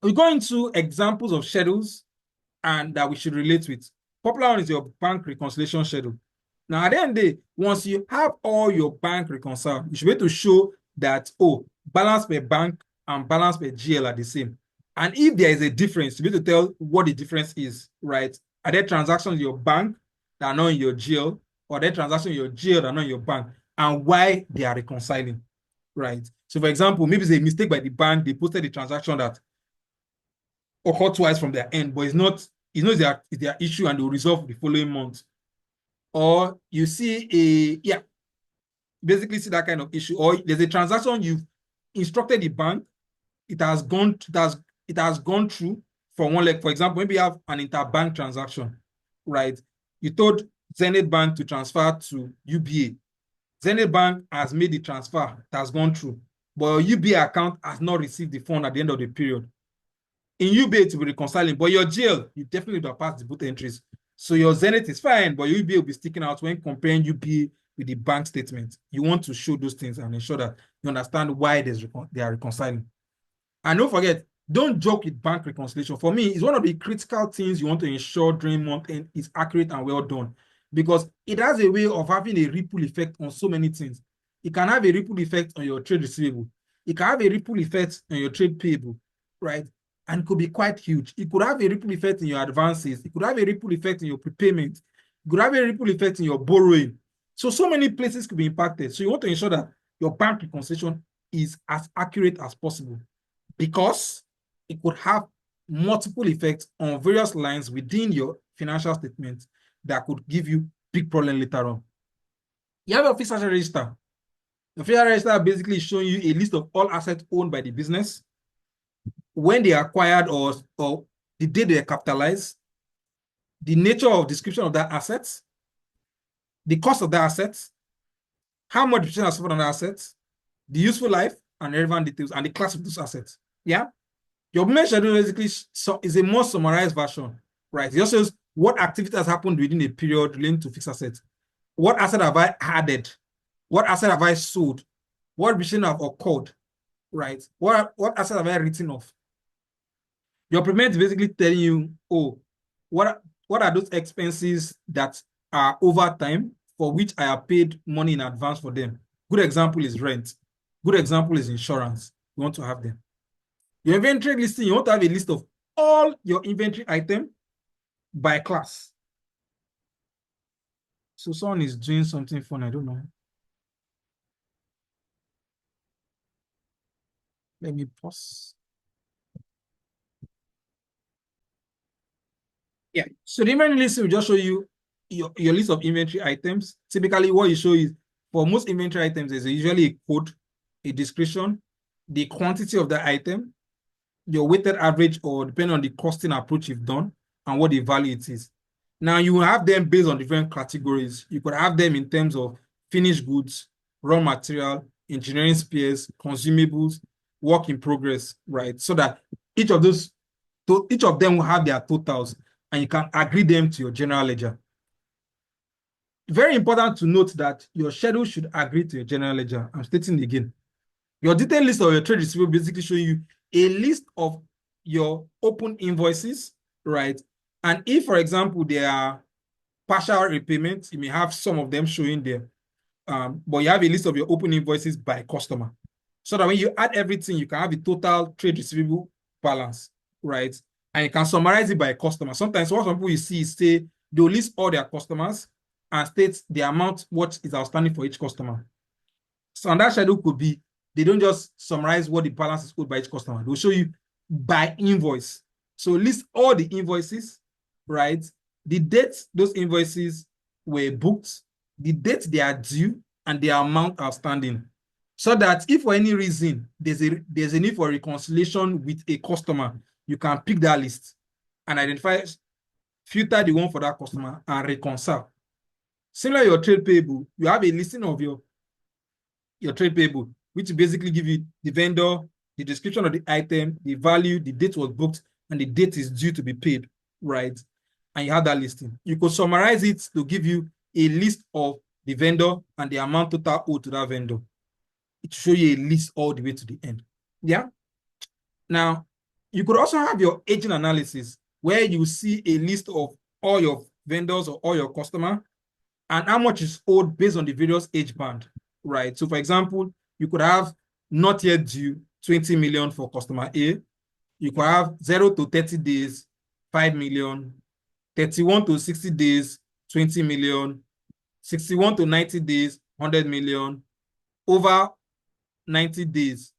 we go into examples of schedules and that we should relate with. Popular one is your bank reconciliation schedule. Now, at the end of the day, once you have all your bank reconciled, you should be able to show that, oh, balance per bank and balance per GL are the same. And if there is a difference, you be able to tell what the difference is, right? Are there transactions in your bank that are not in your GL, or are there transactions in your GL that are not in your bank, and why they are reconciling, right? So, for example, maybe it's a mistake by the bank, they posted the transaction that occurred twice from their end, but it's not, it's their issue and they'll resolve the following month. Or you see basically see that kind of issue, or there's a transaction you've instructed the bank, it has gone through from one leg. For example, maybe you have an interbank transaction, right? You told Zenith Bank to transfer to UBA. Zenith Bank has made the transfer, it has gone through, but your UBA account has not received the fund at the end of the period. In UBA to be reconciling, but your GL, you definitely would have passed the both entries. So your Zenith is fine, but your UBA will be sticking out when comparing UBA with the bank statement. You want to show those things and ensure that you understand why they are reconciling. And don't forget, don't joke with bank reconciliation. For me, it's one of the critical things you want to ensure during month end is accurate and well done, because it has a way of having a ripple effect on so many things. It can have a ripple effect on your trade receivable. It can have a ripple effect on your trade payable, right? And could be quite huge. It could have a ripple effect in your advances. It could have a ripple effect in your prepayment. It could have a ripple effect in your borrowing. So many places could be impacted. So you want to ensure that your bank reconciliation is as accurate as possible because it could have multiple effects on various lines within your financial statement that could give you big problem later on. You have your fixed asset register. The fixed asset register basically is showing you a list of all assets owned by the business, when they are acquired or the day they are capitalized, the nature of description of that asset, the cost of that asset, how much depreciation has suffered on that asset, the useful life and relevant details, and the class of those assets. Yeah. Your payment schedule basically is a more summarized version, right? It just shows what activity has happened within a period relating to fixed assets. What asset have I added? What asset have I sold? What depreciation have occurred, right? What asset have I written off? Your payment is basically telling you, oh, what are those expenses that are over time for which I have paid money in advance for them? Good example is rent. Good example is insurance. You want to have them. Your inventory listing, you want to have a list of all your inventory items by class. So someone is doing something fun, I don't know. Let me pause. Yeah, so the inventory list will just show you your list of inventory items. Typically, what you show is for most inventory items, there's usually a code, a description, the quantity of the item, your weighted average, or depending on the costing approach you've done, and what the value it is. Now, you will have them based on different categories. You could have them in terms of finished goods, raw material, engineering spares, consumables, work in progress, right? So that each of them will have their totals and you can agree them to your general ledger. Very important to note that your schedule should agree to your general ledger. I'm stating again. Your detailed list of your trade receivable basically show you a list of your open invoices, right? And if, for example, there are partial repayments, you may have some of them showing there. But you have a list of your open invoices by customer. So that when you add everything, you can have the total trade receivable balance, right? And you can summarize it by customer. Sometimes what some people you see is say they'll list all their customers and state the amount what is outstanding for each customer. So on that schedule could be, they don't just summarize what the balance is owed by each customer. They'll show you by invoice. So list all the invoices, right? The date those invoices were booked, the date they are due, and the amount outstanding. So that if for any reason there's a need for reconciliation with a customer, you can pick that list and identify, filter the one for that customer and reconcile. Similar to your trade payable, you have a listing of your trade payable, which basically give you the vendor, the description of the item, the value, the date was booked, and the date is due to be paid, right? And you have that listing. You could summarize it to give you a list of the vendor and the amount total owed to that vendor. It show you a list all the way to the end. Yeah. Now, you could also have your aging analysis where you see a list of all your vendors or all your customer and how much is owed based on the various age band, right? So for example, you could have not yet due 20 million for customer A. You could have 0 to 30 days, 5 million, 31 to 60 days, 20 million, 61 to 90 days, 100 million, over 90 days,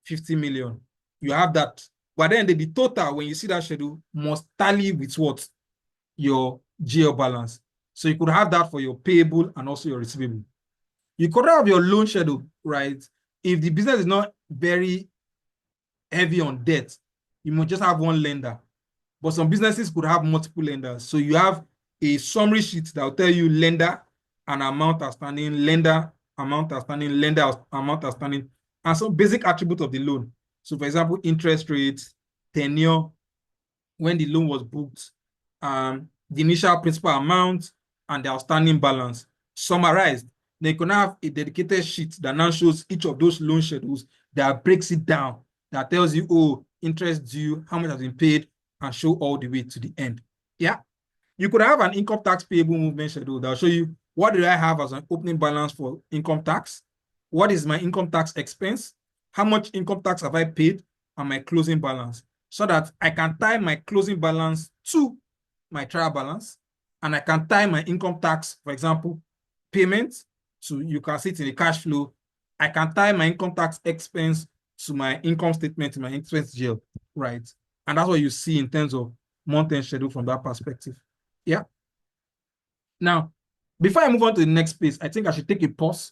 50 million. You have that. But then the total, when you see that schedule, must tally with what? Your GL balance. So you could have that for your payable and also your receivable. You could have your loan schedule, right? If the business is not very heavy on debt, you must just have one lender. But some businesses could have multiple lenders. So you have a summary sheet that will tell you lender and amount outstanding, lender amount outstanding, lender amount outstanding, and some basic attributes of the loan. So for example, interest rates, tenure, when the loan was booked, the initial principal amount, and the outstanding balance summarized. Then you can have a dedicated sheet that now shows each of those loan schedules that breaks it down, that tells you, oh, interest due, how much has been paid, and show all the way to the end. Yeah. You could have an income tax payable movement schedule that will show you what do I have as an opening balance for income tax? What is my income tax expense? How much income tax have I paid? And my closing balance, so that I can tie my closing balance to my trial balance, and I can tie my income tax, for example, payment to, you can see it in the cash flow, I can tie my income tax expense to my income statement, my expense GL, right? And that's what you see in terms of month-end schedule from that perspective. Yeah. Now, before I move on to the next piece, I think I should take a pause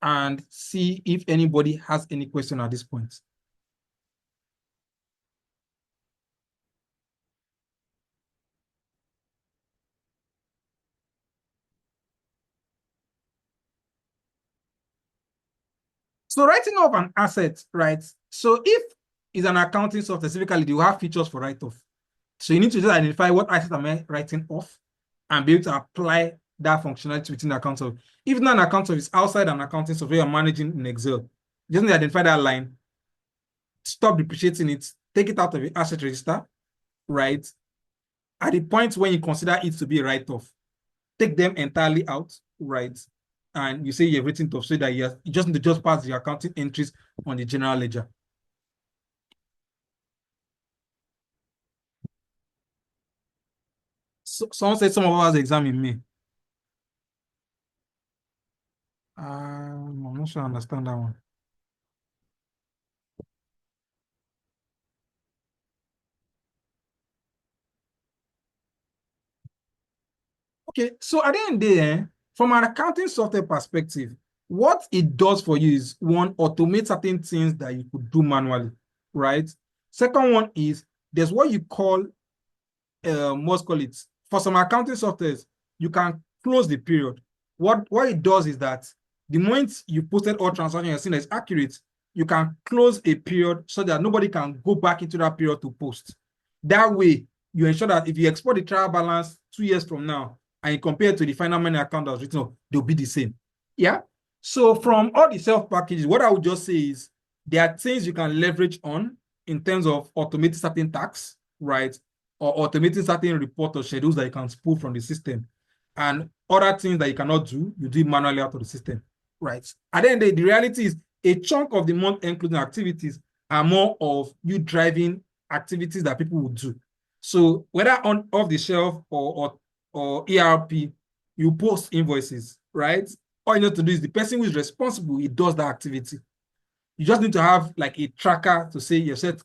and see if anybody has any question at this point. So writing off an asset, right? So if it's an accounting software, specifically, they will have features for write-off. So you need to just identify what asset am I writing off and be able to apply that functionality within the account of. If not an account of is outside an accounting software you're managing in Excel, you just need to identify that line, stop depreciating it, take it out of the asset register, right? At the point when you consider it to be a write-off, take them entirely out, right? And you say you've written it off so that you just need to just pass the accounting entries on the general ledger. So, someone said some of us exam in May. I'm not sure I understand that one. Okay, so at the end of the day, from an accounting software perspective, what it does for you is, one, automate certain things that you could do manually, right? Second one is, there's what you call, what's call it, for some accounting softwares, you can close the period. What it does is that the moment you posted all transactions you're seeing is accurate, you can close a period so that nobody can go back into that period to post. That way, you ensure that if you export the trial balance 2 years from now and you compare it to the final money account that was written up, they'll be the same. Yeah. So from all the self packages, what I would just say is there are things you can leverage on in terms of automating certain tasks, right? Or automating certain report or schedules that you can pull from the system. And other things that you cannot do, you do manually out of the system, right? At the end of the day, the reality is a chunk of the month including activities are more of you driving activities that people would do. So whether on off the shelf or ERP, you post invoices, right? All you need to do is the person who is responsible, he does that activity. You just need to have like a tracker to say you set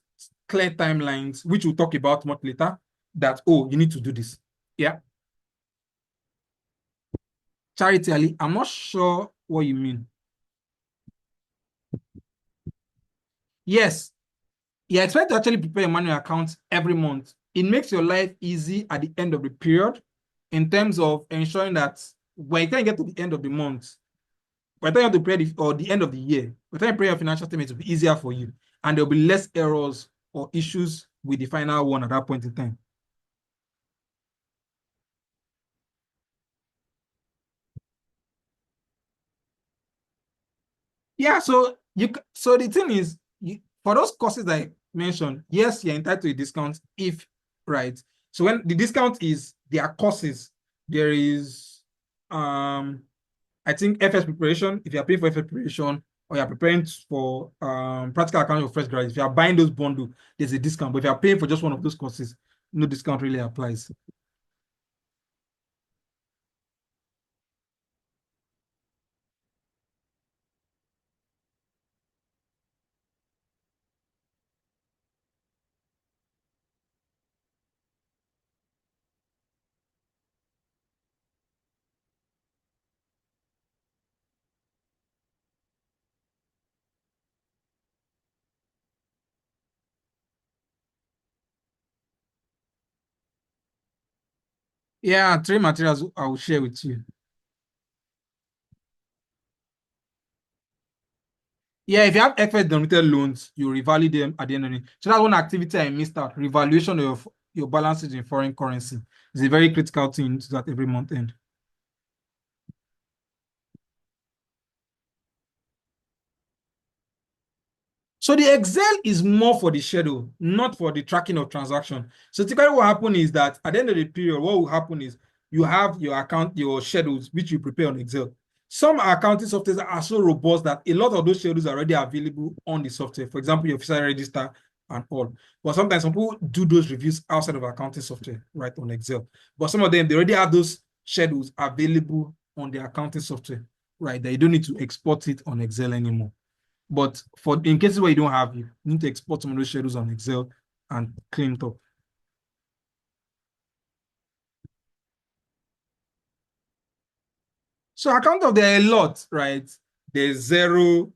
clear timelines, which we'll talk about much later, that, oh, you need to do this. Yeah. Charity Ali, I'm not sure what you mean. Yes, you expect to actually prepare a manual account every month. It makes your life easy at the end of the period in terms of ensuring that when you can get to the end of the month, by the time you have to prepare or the end of the year, by the time you prepare your financial statement, it will be easier for you. And there'll be less errors or issues with the final one at that point in time. Yeah, so the thing is, for those courses that I mentioned, yes, you're entitled to a discount if, right. So when the discount is their courses, there is I think FS preparation, if you're paying for FS preparation or you're preparing for practical accounting for fresh graduates, if you're buying those bundles, there's a discount. But if you're paying for just one of those courses, no discount really applies. Yeah, 3 materials I will share with you. Yeah, if you have FX denominated loans, you revalue them at the end of the day. So that's one activity I missed out. Revaluation of your balances in foreign currency is a very critical thing to that every month end. So the Excel is more for the schedule, not for the tracking of transaction. So typically what happens is that at the end of the period, what will happen is you have your account, your schedules, which you prepare on Excel. Some accounting softwares are so robust that a lot of those schedules are already available on the software. For example, your official register and all. But sometimes some people do those reviews outside of accounting software, right, on Excel. But some of them, they already have those schedules available on the accounting software, right, that you don't need to export it on Excel anymore. But in cases where you don't have, you need to export some of those schedules on Excel and clean it up. So account of there are a lot, right? There's Zero,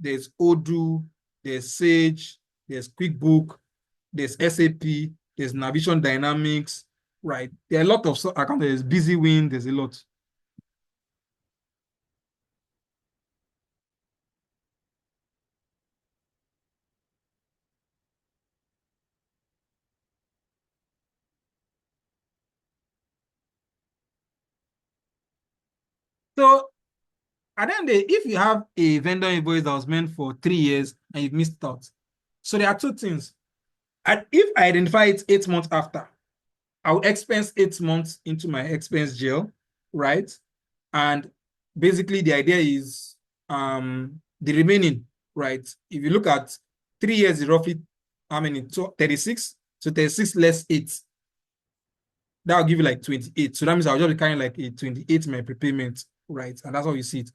there's Odoo, there's Sage, there's QuickBook, there's SAP, there's Navision Dynamics, right? There are a lot of accounts. There's BusyWin, there's a lot. So at the end of the day, if you have a vendor invoice that was meant for 3 years and you've missed out, so there are two things. And if I identify it 8 months after, I'll expense 8 months into my expense jail, right? And basically the idea is the remaining, right? If you look at 3 years is roughly how many? 36. So 36 less 8. That will give you like 28. So that means I'll just be carrying like a 28 in my prepayment, right? And that's how you see it.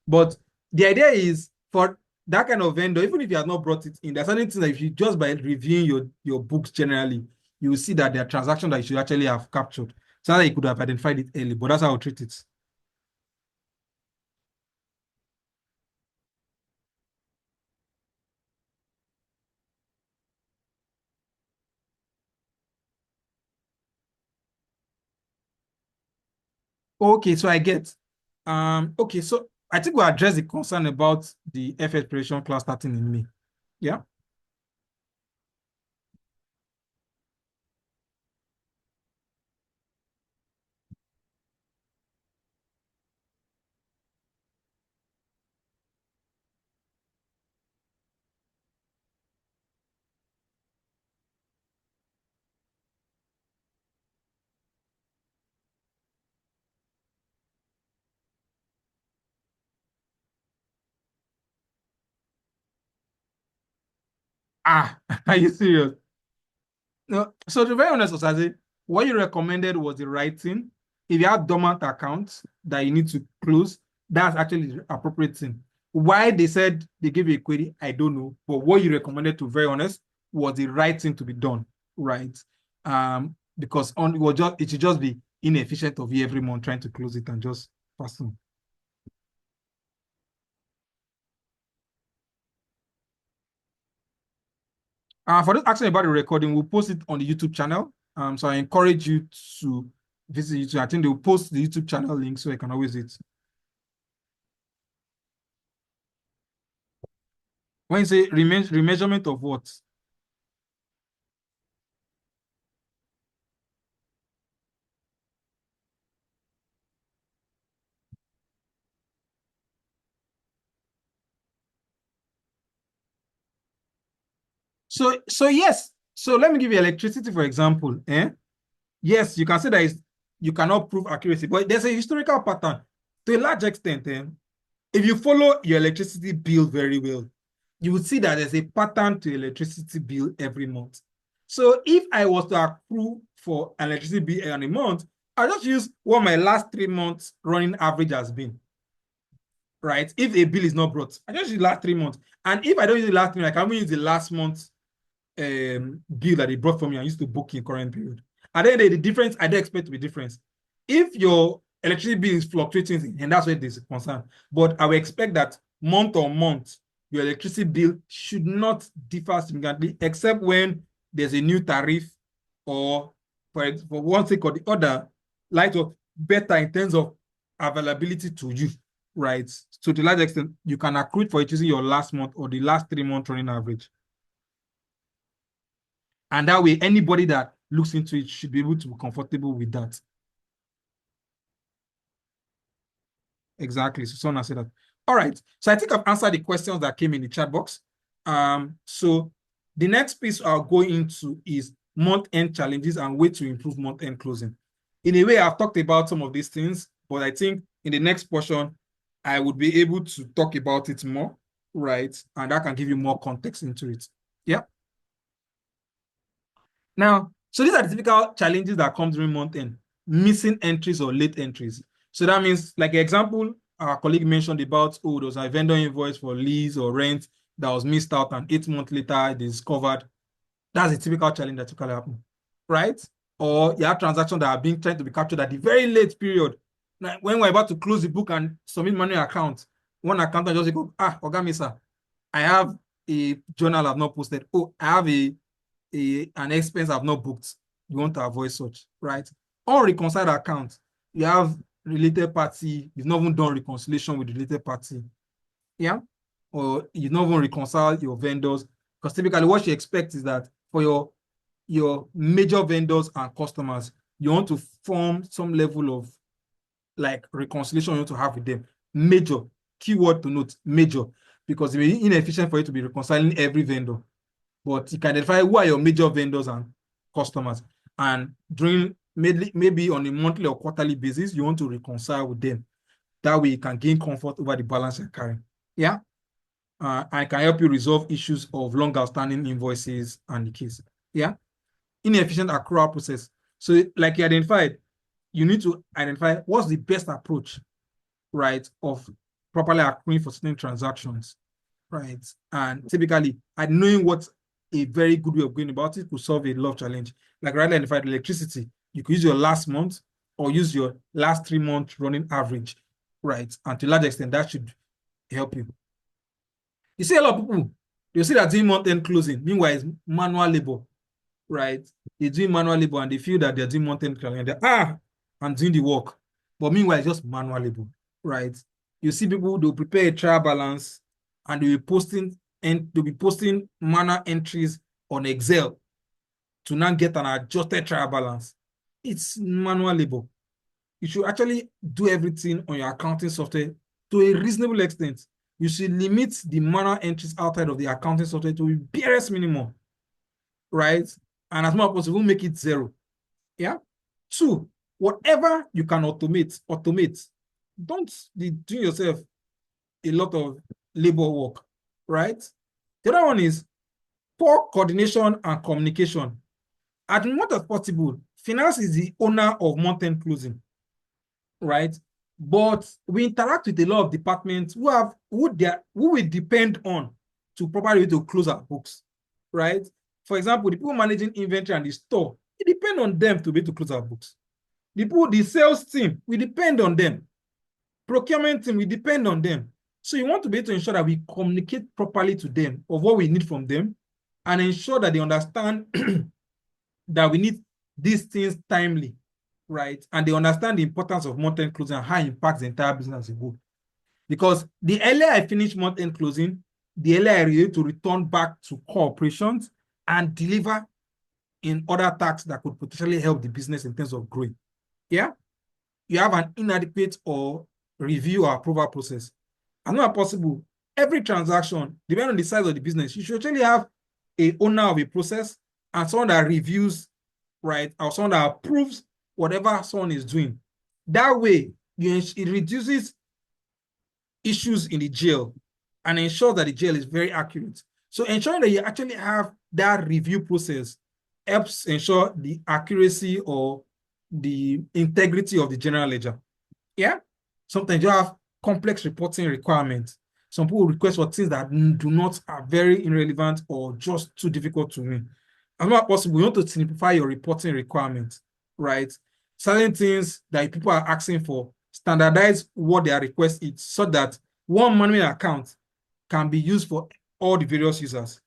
But the idea is for that kind of vendor, even if you have not brought it in, there's certain things that if you just by reviewing your books generally, you will see that there are transactions that you should actually have captured. So that you could have identified it early, but that's how I treat it. Okay, so I get. Okay, so I think we addressed the concern about the FX preparation class starting in May. Yeah. Ah, are you serious? No, so to be very honest, Osaze, what you recommended was the right thing. If you have dormant accounts that you need to close, that's actually the appropriate thing. Why they said they gave you a query, I don't know. But what you recommended, to be very honest, was the right thing to be done, right? Because it should just be inefficient of you every month trying to close it and just pass on. For those asking about the recording, we'll post it on the YouTube channel. So I encourage you to visit YouTube. I think they'll post the YouTube channel link so you can always it. When you say remeasurement of what? So yes. So let me give you electricity, for example. Yes, you can say that you cannot prove accuracy, but there's a historical pattern to a large extent. If you follow your electricity bill very well, you will see that there's a pattern to electricity bill every month. So if I was to accrue for electricity bill in a month, I just use what my last 3 months running average has been, right? If a bill is not brought, I just use the last 3 months. And if I don't use the last 3 months, I can only use the last month bill that they brought for me. I used to book in current period. And then the difference, I don't expect to be difference. If your electricity bill is fluctuating, and that's where there's a concern. But I would expect that month on month, your electricity bill should not differ significantly, except when there's a new tariff or for one thing or the other, light of better in terms of availability to you, right? So to a large extent, you can accrue it for it using your last month or the last 3 month running average. And that way, anybody that looks into it should be able to be comfortable with that. Exactly. So someone has said that. All right. So I think I've answered the questions that came in the chat box. So the next piece I'll go into is month-end challenges and way to improve month-end closing. In a way, I've talked about some of these things, but I think in the next portion, I would be able to talk about it more, right? And that can give you more context into it. Yeah. Now, so these are the typical challenges that come during month end: missing entries or late entries. So that means, like example, our colleague mentioned about, oh, there was a vendor invoice for lease or rent that was missed out, and 8 months later it is covered. That's a typical challenge that typically happen, right? Or you have transactions that are being trying to be captured at the very late period. Now, when we're about to close the book and submit manual account, one accountant just go, Ogami sir, I have a journal I've not posted. Oh, I have an expense I've not booked. You want to avoid such, right? Unreconciled account, you have related party, you've not even done reconciliation with the related party. Yeah. Or you've not even reconciled your vendors. Because typically what you expect is that for your major vendors and customers, you want to form some level of like reconciliation you want to have with them. Major, keyword to note, major, because it may be inefficient for you to be reconciling every vendor. But you can identify who are your major vendors and customers. And during maybe on a monthly or quarterly basis, you want to reconcile with them. That way you can gain comfort over the balance you're carrying. Yeah. I can help you resolve issues of long outstanding invoices and the case. Yeah. Inefficient accrual process. So like you identified, you need to identify what's the best approach, right, of properly accruing for certain transactions, right? And typically, knowing what a very good way of going about it could solve a lot of challenge. Like rightly identified, electricity, you could use your last month or use your last 3 months running average, right? And to a large extent, that should help you. You see a lot of people, you see that doing month-end closing, meanwhile, it's manual labor, right? They're doing manual labor and they feel that they're doing month-end closing and I'm doing the work. But meanwhile, it's just manual labor, right? You see people, they'll prepare a trial balance and they'll be posting manual entries on Excel to now get an adjusted trial balance. It's manual labor. You should actually do everything on your accounting software to a reasonable extent. You should limit the manual entries outside of the accounting software to the barest minimum, right? And as much as possible, make it 0. Yeah. 2, whatever you can automate. Don't be doing yourself a lot of labor work, right? The other one is poor coordination and communication. As much as possible, finance is the owner of month-end closing, right? But we interact with a lot of departments who we depend on to properly to close our books, right? For example, the people managing inventory and the store, we depend on them to be able to close our books. The sales team, we depend on them. Procurement team, we depend on them. So you want to be able to ensure that we communicate properly to them of what we need from them and ensure that they understand that we need these things timely, right? And they understand the importance of month-end closing and how it impacts the entire business as a whole. Because the earlier I finish month-end closing, the earlier I relate to return back to core operations and deliver in other tasks that could potentially help the business in terms of growing. Yeah? You have an inadequate or review or approval process. As much as possible, every transaction, depending on the size of the business, you should actually have a owner of a process and someone that reviews, right, or someone that approves whatever someone is doing. That way, it reduces issues in the jail and ensures that the jail is very accurate. So ensuring that you actually have that review process helps ensure the accuracy or the integrity of the general ledger. Yeah. Sometimes you have complex reporting requirements. Some people request for things that are very irrelevant or just too difficult to me. As much as possible, you want to simplify your reporting requirements, right? Certain things that people are asking for, standardize what their request is so that one manual account can be used for all the various users,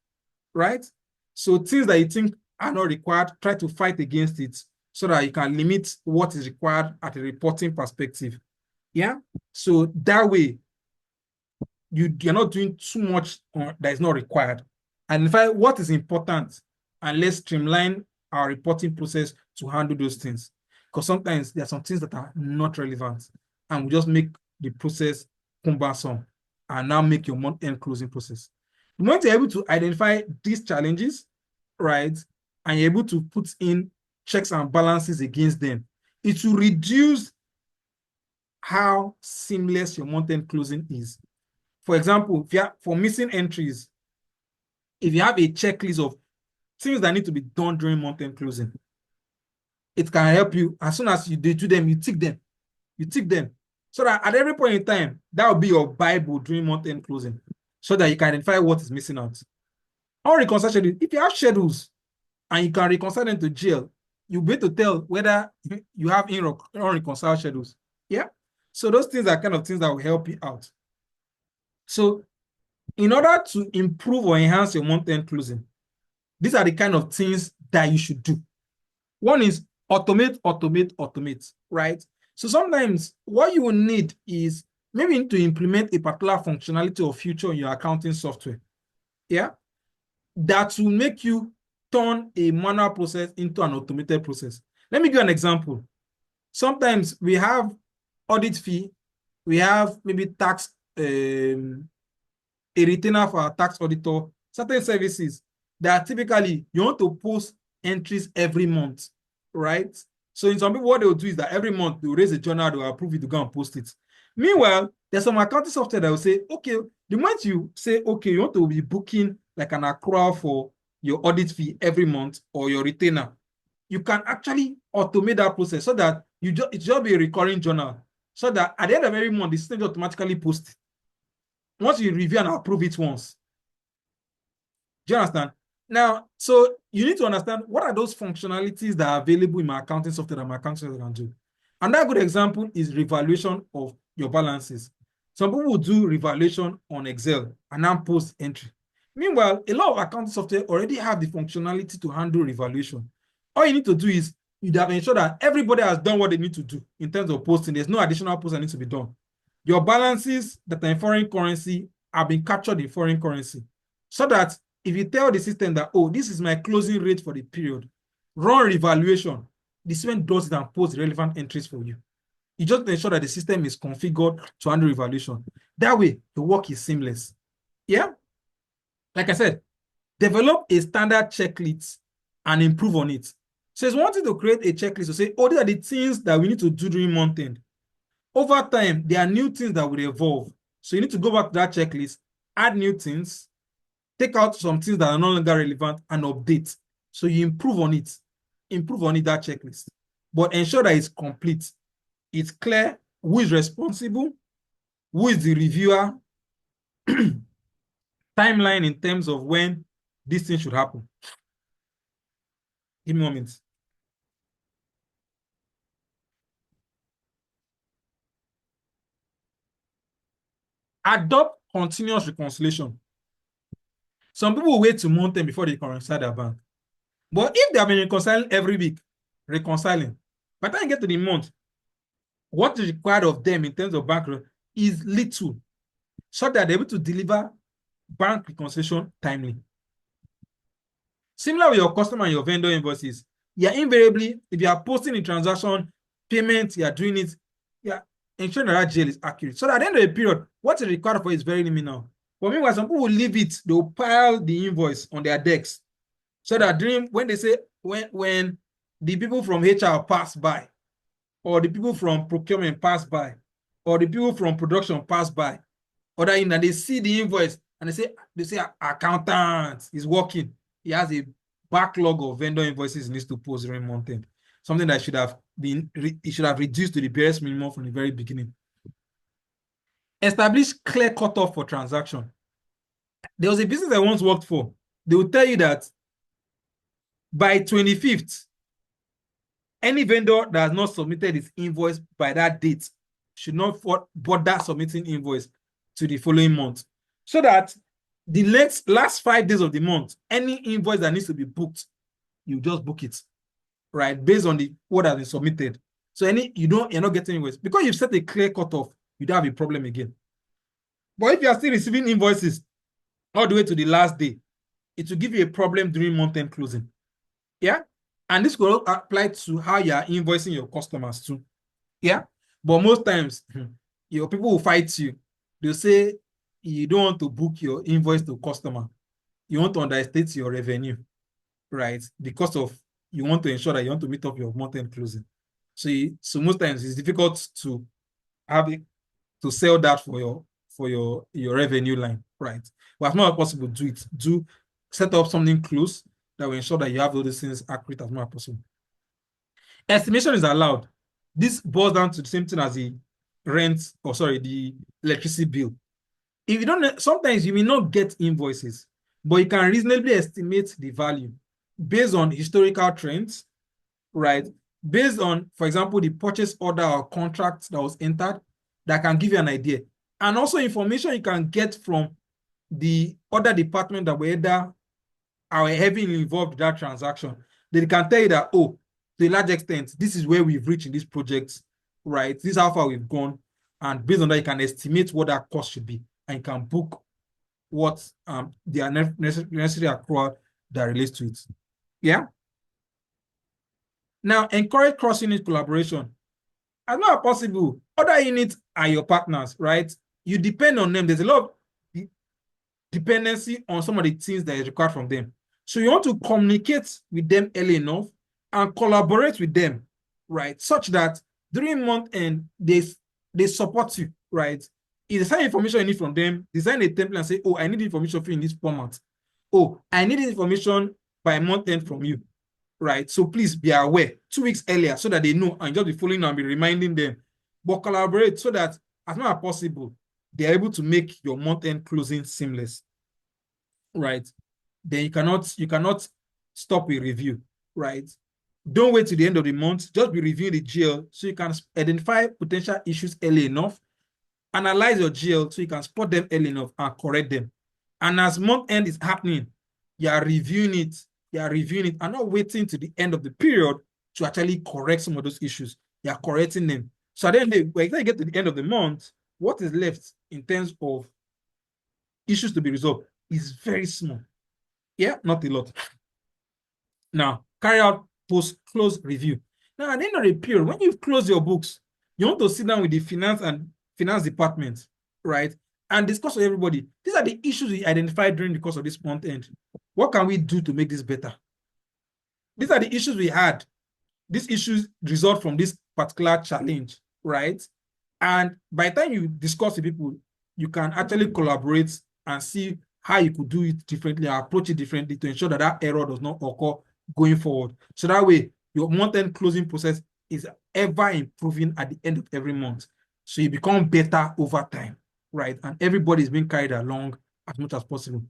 right? So things that you think are not required, try to fight against it so that you can limit what is required at a reporting perspective. Yeah. So that way, you're not doing too much that is not required. Identify what is important and let's streamline our reporting process to handle those things. Because sometimes there are some things that are not relevant and we just make the process cumbersome and now make your month-end closing process. The moment you're able to identify these challenges, right, and you're able to put in checks and balances against them, it will reduce how seamless your month-end closing is. For example, for missing entries, if you have a checklist of things that need to be done during month-end closing, it can help you. As soon as you do them, you tick them. So So that at every point in time, that will be your Bible during month-end closing, so that you can identify what is missing out. Unreconciled schedule, if you have schedules and you can reconcile them to GL, you'll be able to tell whether you have unreconciled schedules. Yeah. So those things are kind of things that will help you out. So in order to improve or enhance your month-end closing, these are the kind of things that you should do. One is automate, right? So sometimes what you will need is maybe to implement a particular functionality or feature in your accounting software. Yeah. That will make you turn a manual process into an automated process. Let me give you an example. Sometimes we have audit fee, we have maybe tax, a retainer for our tax auditor, certain services that typically you want to post entries every month, right? So in some people, what they'll do is that every month they'll raise a journal, they'll approve it to go and post it. Meanwhile, there's some accounting software that will say, okay, the moment you say, okay, you want to be booking like an accrual for your audit fee every month or your retainer, you can actually automate that process so that it just be a recurring journal, so that at the end of every month, the system automatically posts it. Once you review and approve it once. Do you understand? Now, so you need to understand what are those functionalities that are available in my accounting software that my accounting software can do. Another good example is revaluation of your balances. Some people will do revaluation on Excel and then post entry. Meanwhile, a lot of accounting software already have the functionality to handle revaluation. All you need to do is you have ensure that everybody has done what they need to do in terms of posting. There's no additional post that needs to be done. Your balances that are in foreign currency have been captured in foreign currency, so that if you tell the system that, oh, this is my closing rate for the period, run revaluation, the system does it and posts relevant entries for you. You just ensure that the system is configured to handle revaluation. That way, the work is seamless. Yeah? Like I said, develop a standard checklist and improve on it. So it's one thing to create a checklist to say, oh, these are the things that we need to do during month end. Over time, there are new things that will evolve. So you need to go back to that checklist, add new things, take out some things that are no longer relevant, and update. So you improve on it, that checklist. But ensure that it's complete. It's clear who is responsible, who is the reviewer, timeline in terms of when this thing should happen. Give me 1 minute. Adopt continuous reconciliation. Some people wait to month end before they reconcile their bank. But if they have been reconciling every week, by the time you get to the month, what is required of them in terms of bank is little, so that they're able to deliver bank reconciliation timely. Similar with your customer and your vendor invoices, you're invariably, if you are posting a transaction, payment, you're doing it, you're ensuring that GL is accurate. So that at the end of the period, what is required for is very minimal. But meanwhile, some people will leave it, they'll pile the invoice on their decks. So that when they say, when the people from HR pass by, or the people from procurement pass by, or the people from production pass by, or that they see the invoice and they say accountant is working. He has a backlog of vendor invoices he needs to post during month end. Something that should have been reduced to the barest minimum from the very beginning. Establish clear cutoff for transaction. There was a business I once worked for. They will tell you that by 25th, any vendor that has not submitted his invoice by that date should not bother submitting invoice to the following month. So that the last 5 days of the month, any invoice that needs to be booked, you just book it, right? Based on what has been submitted. So you're not getting invoice. Because you've set a clear cutoff, you don't have a problem again. But if you are still receiving invoices all the way to the last day, it will give you a problem during month-end closing. Yeah? And this will apply to how you are invoicing your customers too. Yeah? But most times, your people will fight you. They'll say you don't want to book your invoice to customer. You want to understate your revenue, right? Because you want to ensure that you want to meet up your month-end closing. So most times it's difficult to to sell that for your revenue line, right? But as much as possible, do set up something close that will ensure that you have all these things accurate as much as possible. Estimation is allowed. This boils down to the same thing as the rent, or sorry, the electricity bill. If you don't, sometimes you may not get invoices, but you can reasonably estimate the value based on historical trends, right? Based on, for example, the purchase order or contract that was entered, that can give you an idea. And also information you can get from the other department that were either are heavily involved in that transaction. They can tell you that, oh, to a large extent, this is where we've reached in this project, right? This is how far we've gone. And based on that, you can estimate what that cost should be, and you can book what the necessary accrual that relates to it. Yeah. Now, encourage cross-unit collaboration. As much as possible, other units are your partners, right? You depend on them. There's a lot of dependency on some of the things that is required from them. So you want to communicate with them early enough and collaborate with them, right? Such that during month end, they support you, right? If they send information you need from them, design a template and say, oh, I need information for you in this format. Oh, I need information by month end from you, right? So please be aware 2 weeks earlier so that they know and just be following and be reminding them. But collaborate so that as much as possible, they're able to make your month end closing seamless, right? Then you cannot stop a review, right? Don't wait till the end of the month. Just be reviewing the GL so you can identify potential issues early enough, analyze your GL so you can spot them early enough and correct them. And as month end is happening, you are reviewing it and not waiting to the end of the period to actually correct some of those issues. You are correcting them. So then when you get to the end of the month, what is left in terms of issues to be resolved is very small. Yeah, not a lot. Now, carry out post-close review. Now, at the end of the period, when you've closed your books, you want to sit down with the finance department, right? And discuss with everybody. These are the issues we identified during the course of this month end. What can we do to make this better? These are the issues we had. These issues result from this particular challenge, right? And by the time you discuss with people, you can actually collaborate and see how you could do it differently, or approach it differently to ensure that that error does not occur going forward. So that way, your month-end closing process is ever improving at the end of every month. So you become better over time, right? And everybody is being carried along as much as possible.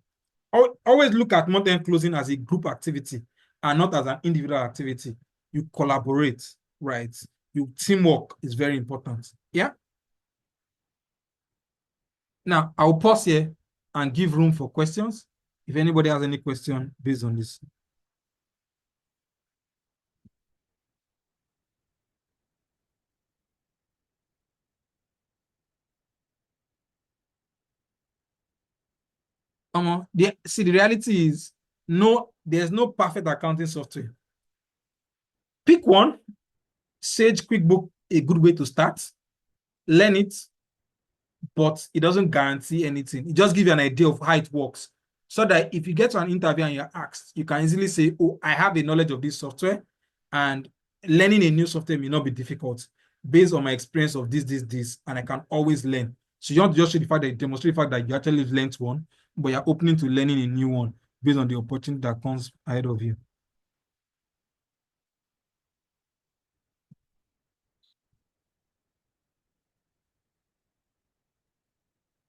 Always look at month-end closing as a group activity and not as an individual activity. You collaborate, right? Your teamwork is very important. Yeah. Now, I'll pause here and give room for questions. If anybody has any question based on this. The reality is there's no perfect accounting software. Pick one, Sage QuickBook, a good way to start. Learn it, but it doesn't guarantee anything. It just gives you an idea of how it works. So that if you get to an interview and you're asked, you can easily say, oh, I have a knowledge of this software, and learning a new software may not be difficult based on my experience of this, and I can always learn. So you don't just show the fact that you demonstrate the fact that you actually learned one, but you're opening to learning a new one based on the opportunity that comes ahead of you.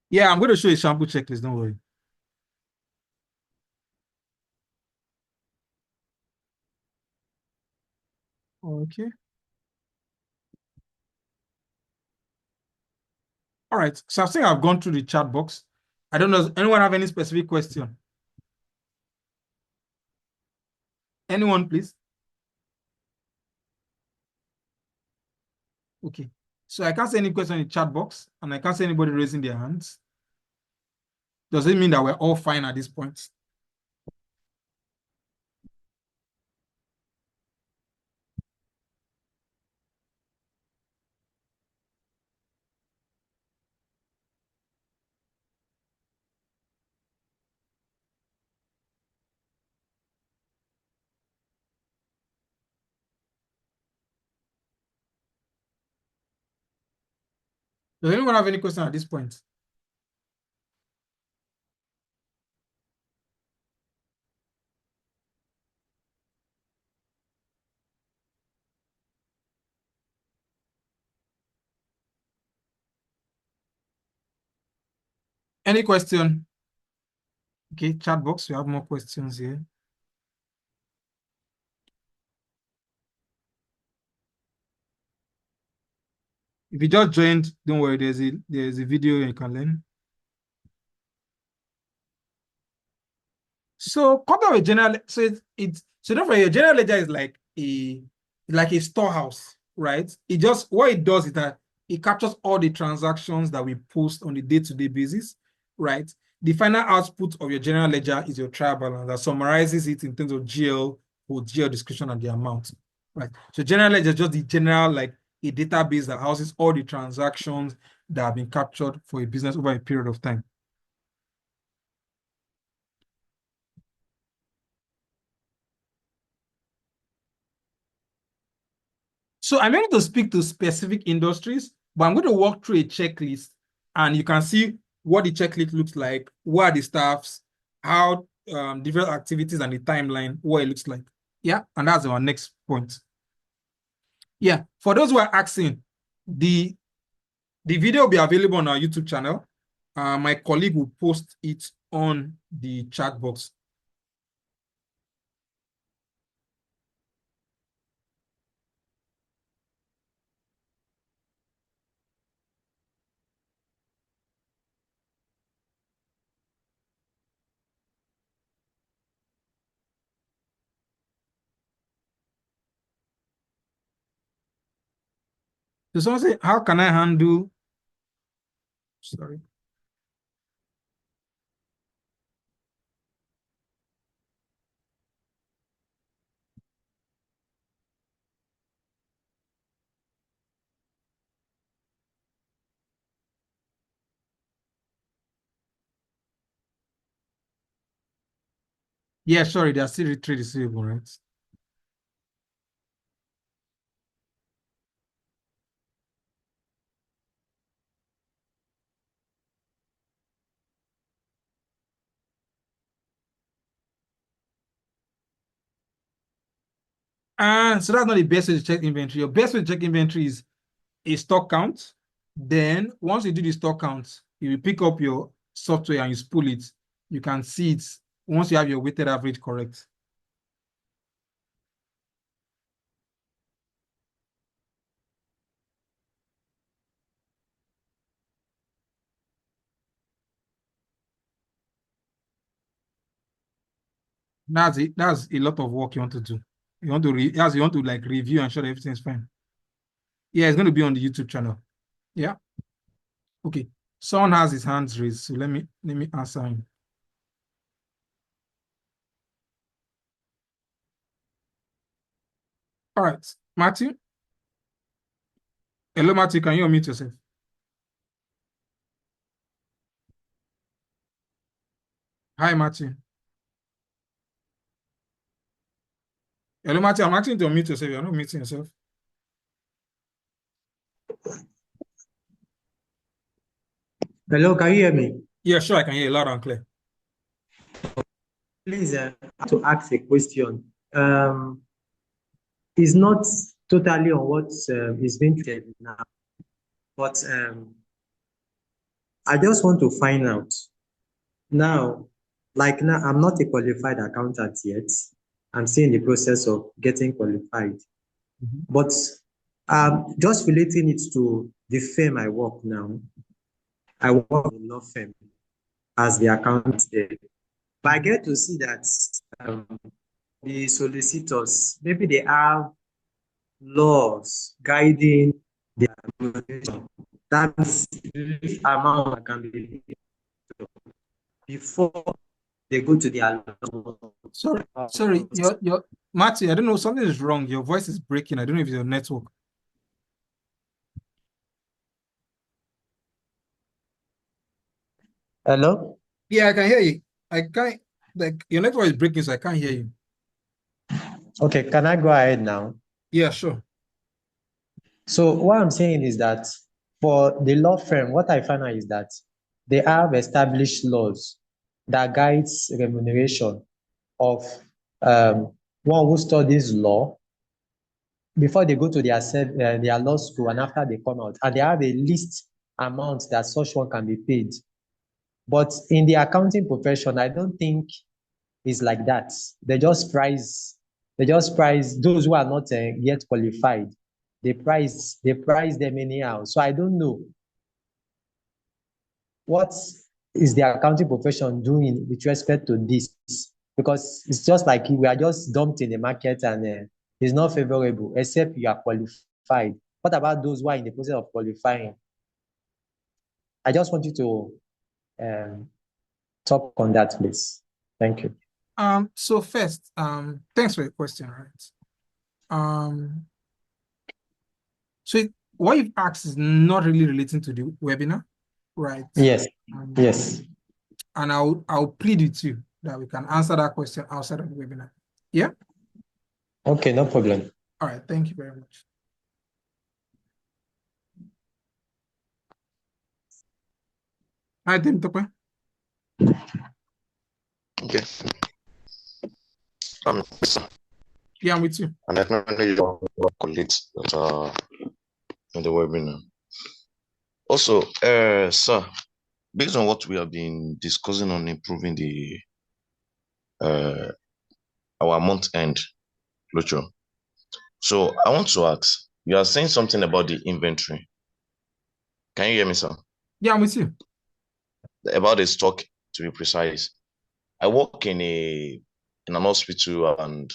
Yeah, I'm going to show you a sample checklist, don't worry. Okay. All right. So I think I've gone through the chat box. I don't know. Does anyone have any specific question? Anyone, please? Okay. So I can't see any question in the chat box, and I can't see anybody raising their hands. Does it mean that we're all fine at this point? Does anyone have any question at this point? Any question? Okay, chat box, we have more questions here. If you just joined, don't worry, there's a video you can learn. So quarter of a general, so so don't worry, your general ledger is like a storehouse, right? It just what it does is that it captures all the transactions that we post on a day-to-day basis, right? The final output of your general ledger is your trial balance that summarizes it in terms of GL or GL description and the amount, right? So general ledger is just the general like a database that houses all the transactions that have been captured for a business over a period of time. So I'm able to speak to specific industries, but I'm going to walk through a checklist and you can see what the checklist looks like, what are the staffs, how different activities and the timeline, what it looks like. Yeah, and that's our next point. Yeah, for those who are asking, the video will be available on our YouTube channel. My colleague will post it on the chat box. So someone say, how can I handle, sorry. Yeah, sorry, they are still trade receivable, right? And so that's not the best way to check inventory. Your best way to check inventory is a stock count. Then once you do the stock count, you will pick up your software and you spool it. You can see it once you have your weighted average correct. That's it. That's a lot of work you want to do. You want to like review and show that everything's fine. Yeah, it's going to be on the YouTube channel. Yeah. Okay. Someone has his hands raised, so let me answer him. All right, Matthew. Hello, Matthew. Can you unmute yourself? Hi, Matthew. Hello, Matthew. I'm asking you to unmute yourself. You're not muting yourself. Hello, can you hear me? Yeah, sure. I can hear you loud and clear. Please, I have to ask a question. It's not totally on what is being said now, but I just want to find out now. Like now, I'm not a qualified accountant yet. I'm still in the process of getting qualified, but just relating it to the firm I work now. I work in a law firm as the accountant there. But I get to see that the solicitors, maybe they have laws guiding their remuneration. That's the amount that can be before they go to their Sorry, your Matthew, I don't know, something is wrong. Your voice is breaking. I don't know if it's your network. Hello? Yeah, I can hear you. I can't, like, your network is breaking, so I can't hear you. Okay, can I go ahead now? Yeah, sure. So what I'm saying is that for the law firm, what I find out is that they have established laws that guides remuneration of one who studies law before they go to their law school and after they come out, and they have a least amount that such one can be paid But in the accounting profession, I don't think it's like that. They just price those who are not yet qualified. They price them anyhow. So I don't know what is the accounting profession doing with respect to this, because it's just like we are just dumped in the market and it's not favorable except you are qualified. What about those who are in the process of qualifying? I just want you to talk on that, please. Thank you. So first, thanks for your question, right? So what you've asked is not really relating to the webinar, right? Yes. Yes. And I'll plead with you that we can answer that question outside of the webinar. Yeah? Okay, no problem. All right, thank you very much. Hi, Temitope. Okay. Yeah, I'm with you. And I acknowledge your colleagues that are in the webinar. Also, sir, based on what we have been discussing on improving the our month-end closure, so I want to ask, you are saying something about the inventory. Can you hear me, sir? Yeah, I'm with you. About the stock, to be precise. I work in an hospital and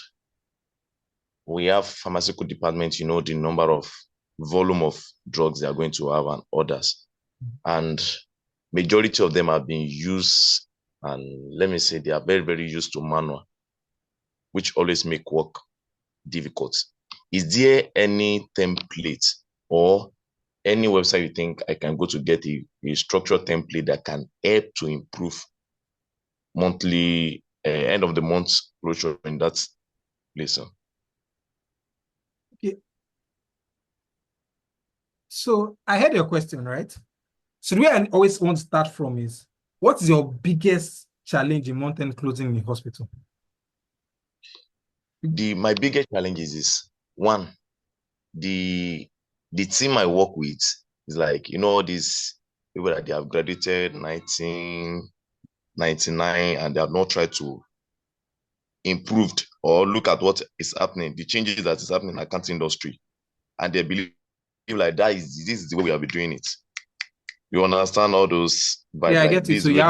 we have pharmaceutical department, you know, the number of volume of drugs they are going to have and orders. And majority of them have been used, and let me say they are very, very used to manual, which always make work difficult. Is there any template or any website you think I can go to get a structured template that can help to improve monthly end of the month closure in that place, sir? Okay. So I heard your question, right? So the way I always want to start from is, what is your biggest challenge in month-end closing in the hospital? My biggest challenge is one, the team I work with is like, you know, these people that they have graduated 1999 and they have not tried to improved or look at what is happening, the changes that is happening in the accounting industry, and they believe like this is the way we have been doing it. You understand all those vibes? Yeah, I like get it. this So way you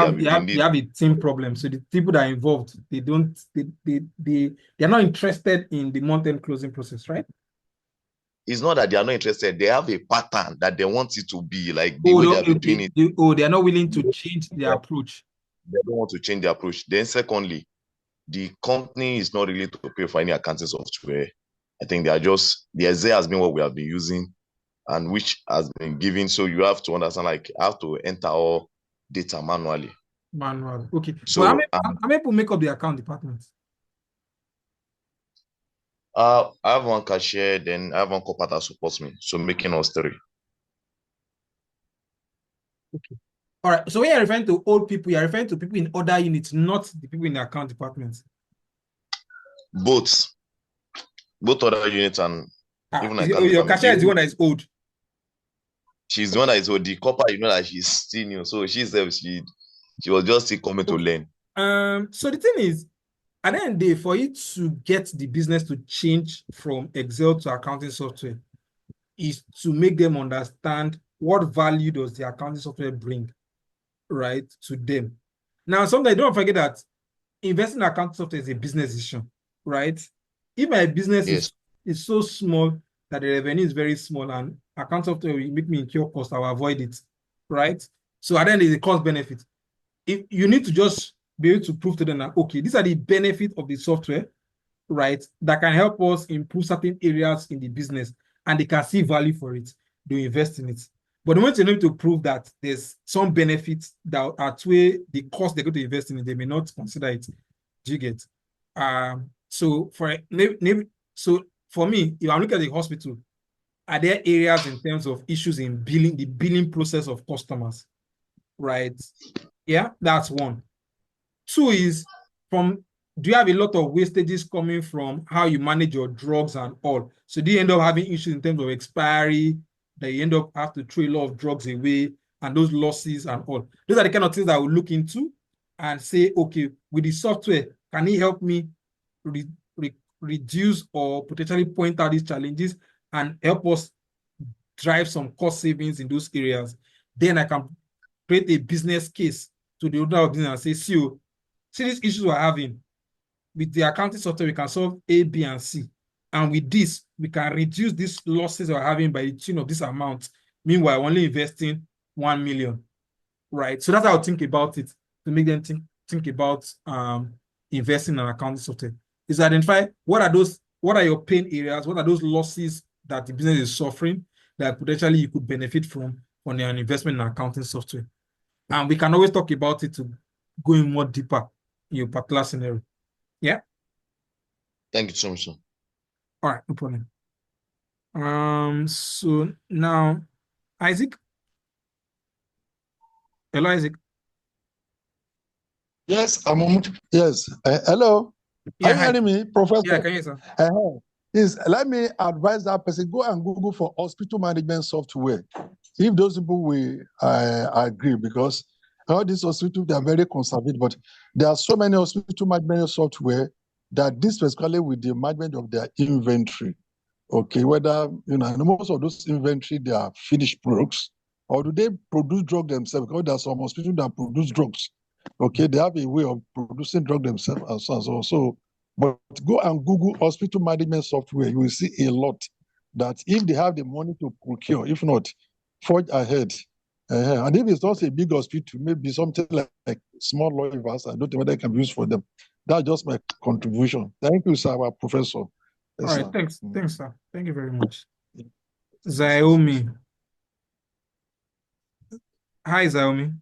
have a team problem. So the people that are involved, they're not interested in the month-end closing process, right? It's not that they are not interested. They have a pattern that they want it to be like the way they have been doing it. They are not willing to change their approach. They don't want to change their approach. Then secondly, the company is not really to pay for any accounting software. I think they are just, the Excel has been what we have been using and which has been given. So you have to understand, like, I have to enter all data manually. Manual. Okay. So how many people make up the account department? I have one cashier, then I have one corporate that supports me. So making us three. Okay. All right. So when you're referring to old people, you're referring to people in other units, not the people in the account department. Both other units and even your cashier is the one that is old. She's the one that is old. The corporate, you know that she's still new. So she was just still coming to learn. So the thing is, at the end of the day, for you to get the business to change from Excel to accounting software is to make them understand what value does the accounting software bring, right, to them. Now, sometimes don't forget that investing in accounting software is a business issue, right? If my business is so small that the revenue is very small and account software will make me incur cost, I will avoid it, right? So at the end, it's a cost benefit. If you need to just be able to prove to them that, okay, these are the benefits of the software, right, that can help us improve certain areas in the business, and they can see value for it, they invest in it. But the moment you need to prove that there's some benefits that outweigh the cost they're going to invest in it, they may not consider it. Do you get? So for me, if I'm looking at the hospital, are there areas in terms of issues in billing, the billing process of customers, right? Yeah, that's one. Two is do you have a lot of wastages coming from how you manage your drugs and all? So do you end up having issues in terms of expiry, that you end up have to throw a lot of drugs away, and those losses and all. Those are the kind of things that I will look into and say, okay, with the software, can it help me reduce or potentially point out these challenges and help us drive some cost savings in those areas? Then I can create a business case to the owner of business and say, see these issues we're having. With the accounting software, we can solve A, B, and C. And with this, we can reduce these losses we're having by the tune of this amount. Meanwhile, only investing 1 million, right? So that's how I think about it, to make them think about investing in an accounting software. Is identify what are your pain areas, what are those losses that the business is suffering that potentially you could benefit from on an investment in accounting software. And we can always talk about it to go in more deeper in your particular scenario. Yeah. Thank you so much, sir. All right, no problem. So now, Isaac. Hello, Isaac. Yes, yes. Hello. Yeah, Are you hearing me, Professor? Yeah, I can hear, sir. Yes, let me advise that person, go and Google for hospital management software. If those people will agree, because all these hospitals, they are very conservative, but there are so many hospital management software that this particularly with the management of their inventory. Okay, whether, most of those inventory, they are finished products, or do they produce drug themselves? Because there are some hospitals that produce drugs. Okay, they have a way of producing drug themselves and so on. So, but go and Google hospital management software. You will see a lot that if they have the money to procure, if not, forge ahead. And if it's not a big hospital, maybe something like small law university, I don't know whether it can be used for them. That's just my contribution. Thank you, sir, our professor. Yes, all right, sir. Thanks, sir. Thank you very much. Xiaomi. Hi, Xiaomi.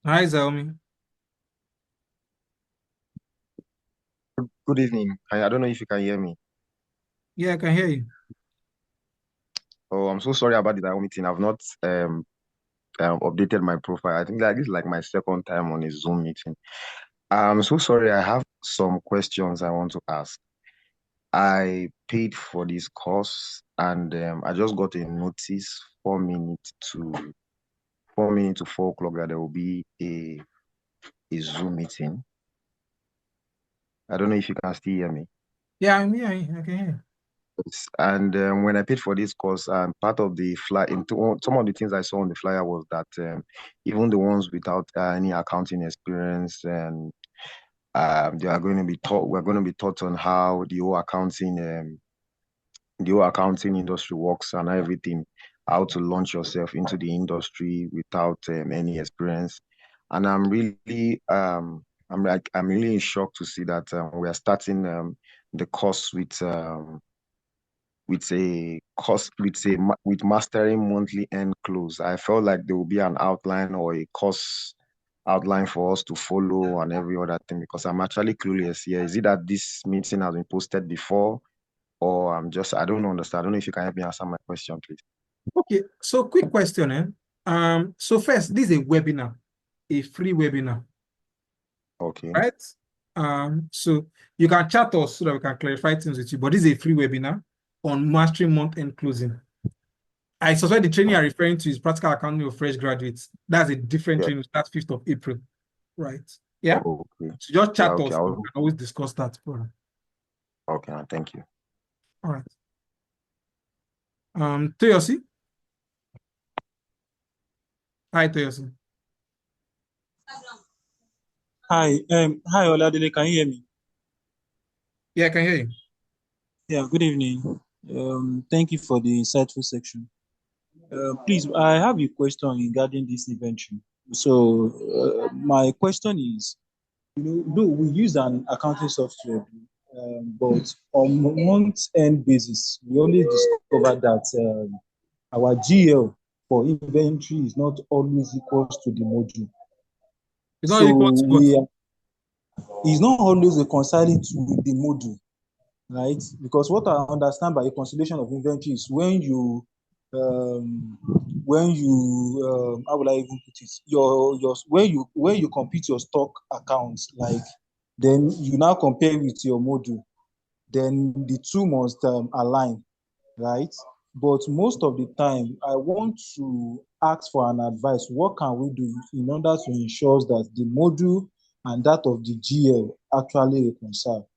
Hi, Xiaomi. Good evening. I don't know if you can hear me. Yeah, I can hear you. Oh, I'm so sorry about the Xiaomi thing. I've not updated my profile. I think that this is like my second time on a Zoom meeting. I'm so sorry. I have some questions I want to ask. I paid for this course and I just got a notice 4 minutes to 4 o'clock that there will be a Zoom meeting. I don't know if you can still hear me. Yeah, I'm here. I can hear you. And when I paid for this course, part of the flyer, some of the things I saw on the flyer was that even the ones without any accounting experience, and they are going to be taught. We're going to be taught on how the whole accounting industry works and everything, how to launch yourself into the industry without any experience. And I'm really in shock to see that we are starting the course with mastering monthly end close. I felt like there will be an outline or a course outline for us to follow and every other thing, because I'm actually clueless here. Is it that this meeting has been posted before, or I don't understand. I don't know if you can help me answer my question, please. Okay, so quick question. So first, this is a webinar, a free webinar. Okay. Right? So you can chat us so that we can clarify things with you, but this is a free webinar on mastering month-end closing. I suspect the training you're referring to is practical accounting of fresh graduates. That's a different training. That's 5th of April. Right? Yeah? Oh, okay. So just chat us. We can always discuss that. Okay, thank you. All right. Toyosi. Hi, Toyosi. Hi, Oladile, can you hear me? Yeah, I can hear you. Yeah, good evening. Thank you for the insightful section. Please, I have a question regarding this inventory. So, my question is, though we use an accounting software, but on month-end basis, we only discovered that our GL for inventory is not always equals to the module. It's not equal to what? It's not always reconciling to the module, right? Because what I understand by reconciliation of inventory is when you how will I even put it? Your when you compute your stock accounts, like then you now compare with your module, then the two must align, right? but most of the time I want to ask for an advice. What can we do in order to ensure that the module and that of the GL actually reconcile?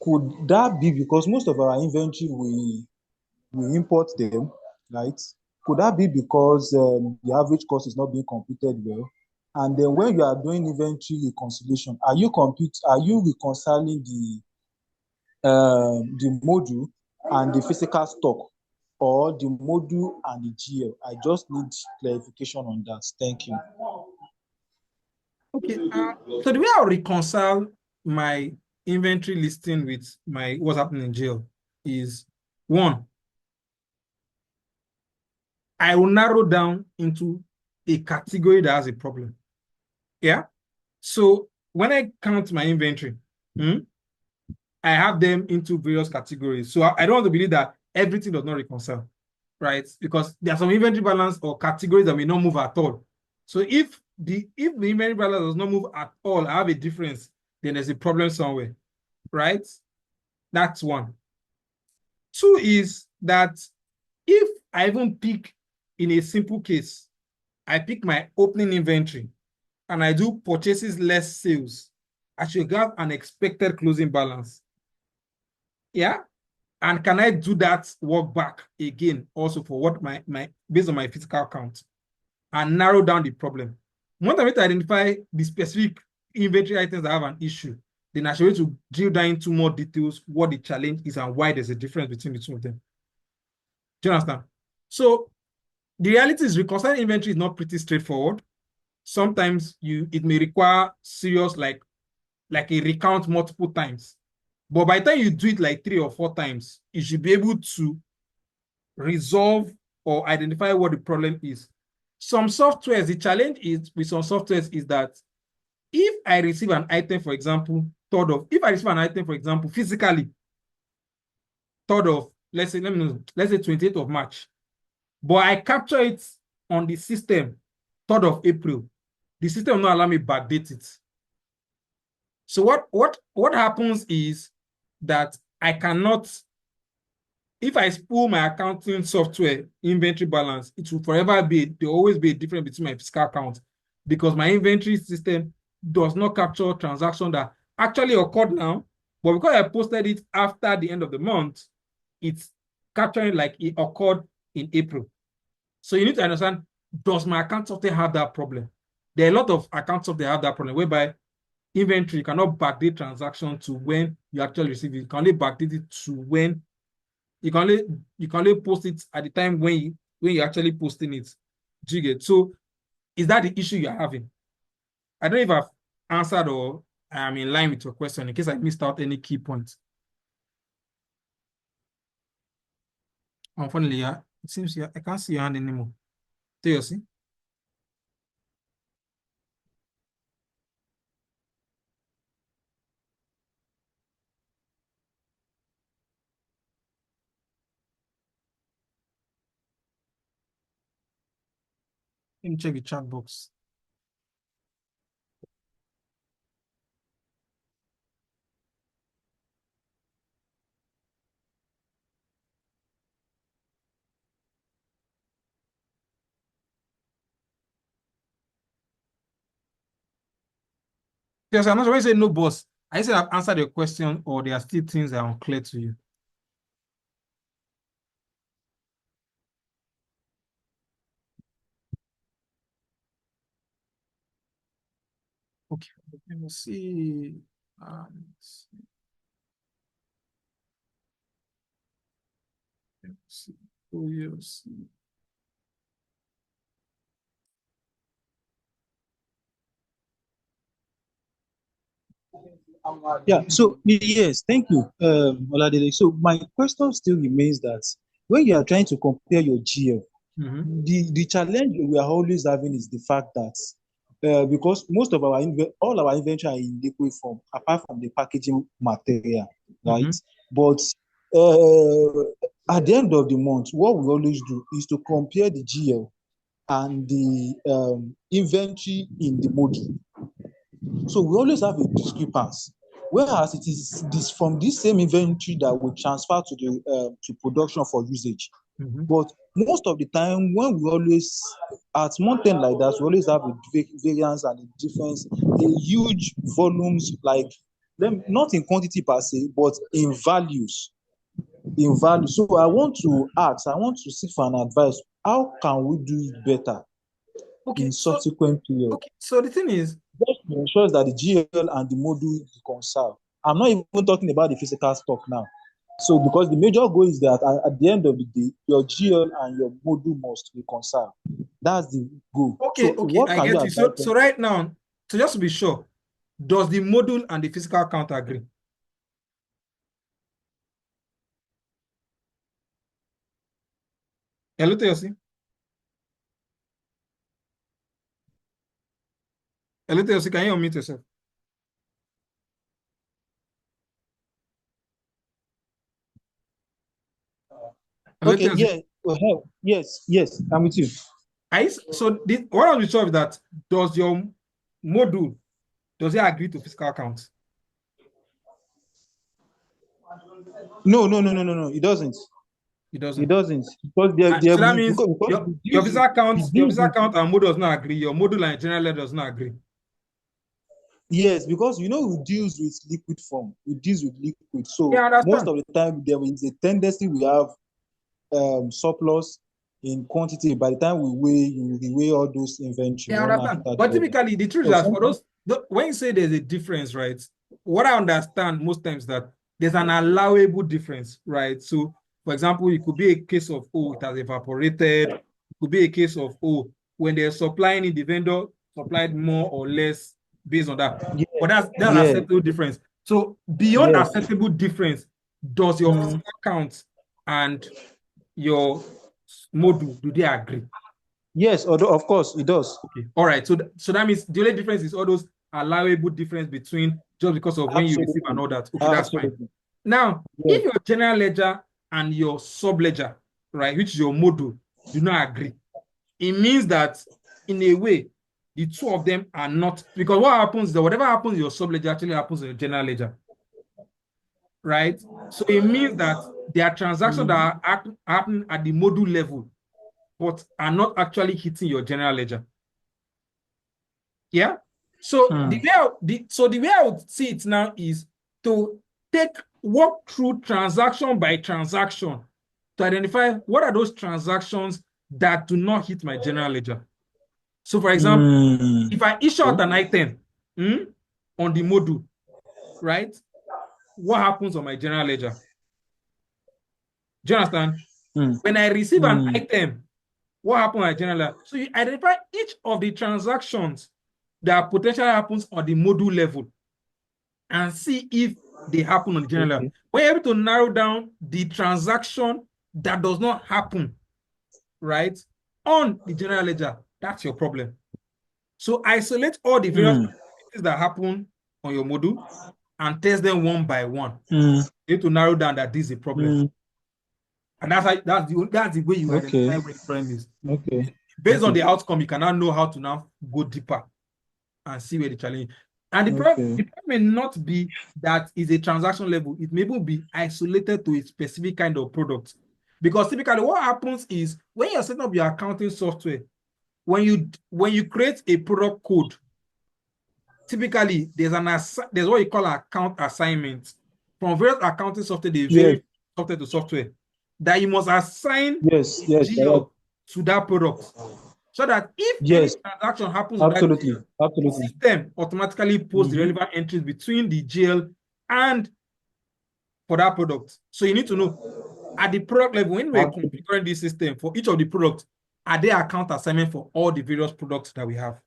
Could that be because most of our inventory we import them, right? Could that be because the average cost is not being computed well? And then when you are doing inventory reconciliation, are you reconciling the module and the physical stock, or the module and the GL? I just need clarification on that. Thank you. Okay. So the way I'll reconcile my inventory listing with my what's happening in jail is one, I will narrow down into a category that has a problem. Yeah. So when I count my inventory, I have them into various categories. So I don't want to believe that everything does not reconcile, right? Because there are some inventory balance or categories that may not move at all. So if the inventory balance does not move at all, I have a difference, then there's a problem somewhere, right? That's one. Two is that if I even pick in a simple case, I pick my opening inventory and I do purchases less sales, I should have an expected closing balance. Yeah. And can I do that work back again also for what my based on my physical count and narrow down the problem? Once I identify the specific inventory items that have an issue, then I should be able to drill down into more details what the challenge is and why there's a difference between the two of them. Do you understand? So the reality is reconciling inventory is not pretty straightforward. Sometimes it may require serious like a recount multiple times. But by the time you do it like 3 or 4 times, you should be able to resolve or identify what the problem is. Some softwares, the challenge is with some softwares is that if I receive an item, for example, if I receive an item, for example, physically, let's say 28th of March, but I capture it on the system 3rd of April, the system will not allow me backdate it. So what happens is that I cannot, if I spool my accounting software inventory balance, it will forever there will always be a difference between my fiscal account because my inventory system does not capture transactions that actually occurred now, but because I posted it after the end of the month, it's capturing like it occurred in April. So you need to understand, does my account software have that problem? There are a lot of accounts software have that problem whereby inventory, you cannot backdate transaction to when you actually receive it. You can only backdate it to when you can only post it at the time when you're actually posting it. Do you get? So is that the issue you're having? I don't know if I've answered or I'm in line with your question in case I missed out any key points. Unfortunately, yeah, it seems I can't see your hand anymore. Do you see? Let me check the chat box. Yes, I'm not sure when you say no, boss. I said I've answered your question, or there are still things that are unclear to you. Okay, let me see. Let's see. Oh, yes. Yeah, so yes, thank you, Oladele. So my question still remains that when you are trying to compare your GL, the challenge we are always having is the fact that because most of all our inventory are in liquid form, apart from the packaging material, right? But at the end of the month, what we always do is to compare the GL and the inventory in the module. So we always have a discrepancy. Whereas it is this from this same inventory that we transfer to the to production for usage. But most of the time, when we always at month end like that, we always have a variance and a difference, a huge volumes, like them not in quantity per se, but in values. In value. So I want to seek for an advice. How can we do it better Okay, in so subsequent period? the thing is, Just to ensure that the GL and the module is conserved. I'm not even talking about the physical stock now. So because the major goal is that at the end of the day, your GL and your module must be conserved. That's the goal. okay, So what I can you get you. advise So them? right now, so just to be sure, does the module and the physical count agree? Hello, Teosi. Hello, Teosi, can you unmute yourself? Hello, Okay, Teosi. yes, I'm with you. So what I'm sure is that does your module, does it agree to physical count? No, it doesn't. It It doesn't. doesn't. Because So that means because your physical count, your and module does not agree. Your module and general ledger does not agree. yes, because we deals with liquid form. We deals with liquid. So Yeah, I most understand. of the time there is a tendency we have surplus in quantity. By the time we weigh all those inventory Yeah, I one understand. after But the other. typically, the truth is So that for those, when you say there's a difference, right? What I understand most times that there's an allowable difference, right? So, for example, it could be a case of, oh, it has evaporated. It could be a case of, oh, when they're supplying it, the vendor supplied more or less based on that. But that's yes, acceptable difference. So beyond yes. acceptable difference, does your physical count and your module, do they agree? Yes, although of course it does. Okay. All right. So that means the only difference is all those allowable difference between just because of when you receive and Absolutely. all that. Okay, that's fine. Absolutely. Now, Yes. if your general ledger and your sub ledger, right, which is your module, do not agree, it means that in a way, the two of them are not, because what happens is that whatever happens in your sub ledger actually happens in your general ledger, right? So it means that there are transactions that are happening at the module level, but are not actually hitting your general ledger. Yeah. So the way I would see it now is to walk through transaction by transaction to identify what are those transactions that do not hit my general ledger. So, for example, if I issue out an item on the module, right? What happens on my general ledger? Do you understand? When I receive an item, what happens on my general ledger? So you identify each of the transactions that potentially happens on the module level and see if they happen on the general level. We're able to narrow down the transaction that does not happen, right, on the general ledger. That's your problem. So isolate all the various activities that happen on your module and test them one by one. You need to narrow down that this is a problem. And that's the way you identify where the problem is. Okay. Based on the outcome, you can now know how to now go deeper and see where the challenge is. And the problem may not be that it's a transaction level. It may even be isolated to a specific kind of product. Because typically what happens is when you're setting up your accounting software, when you create a product code, typically there's what you call account assignment. From various accounting software, they vary software to software, that you must assign GL to that product. So that if any transaction happens on that GL, the system automatically posts the relevant entries between the GL and for that product. So you need to know at the product level, when we're configuring this system for each of the products, are there account assignment for all the various products that we have?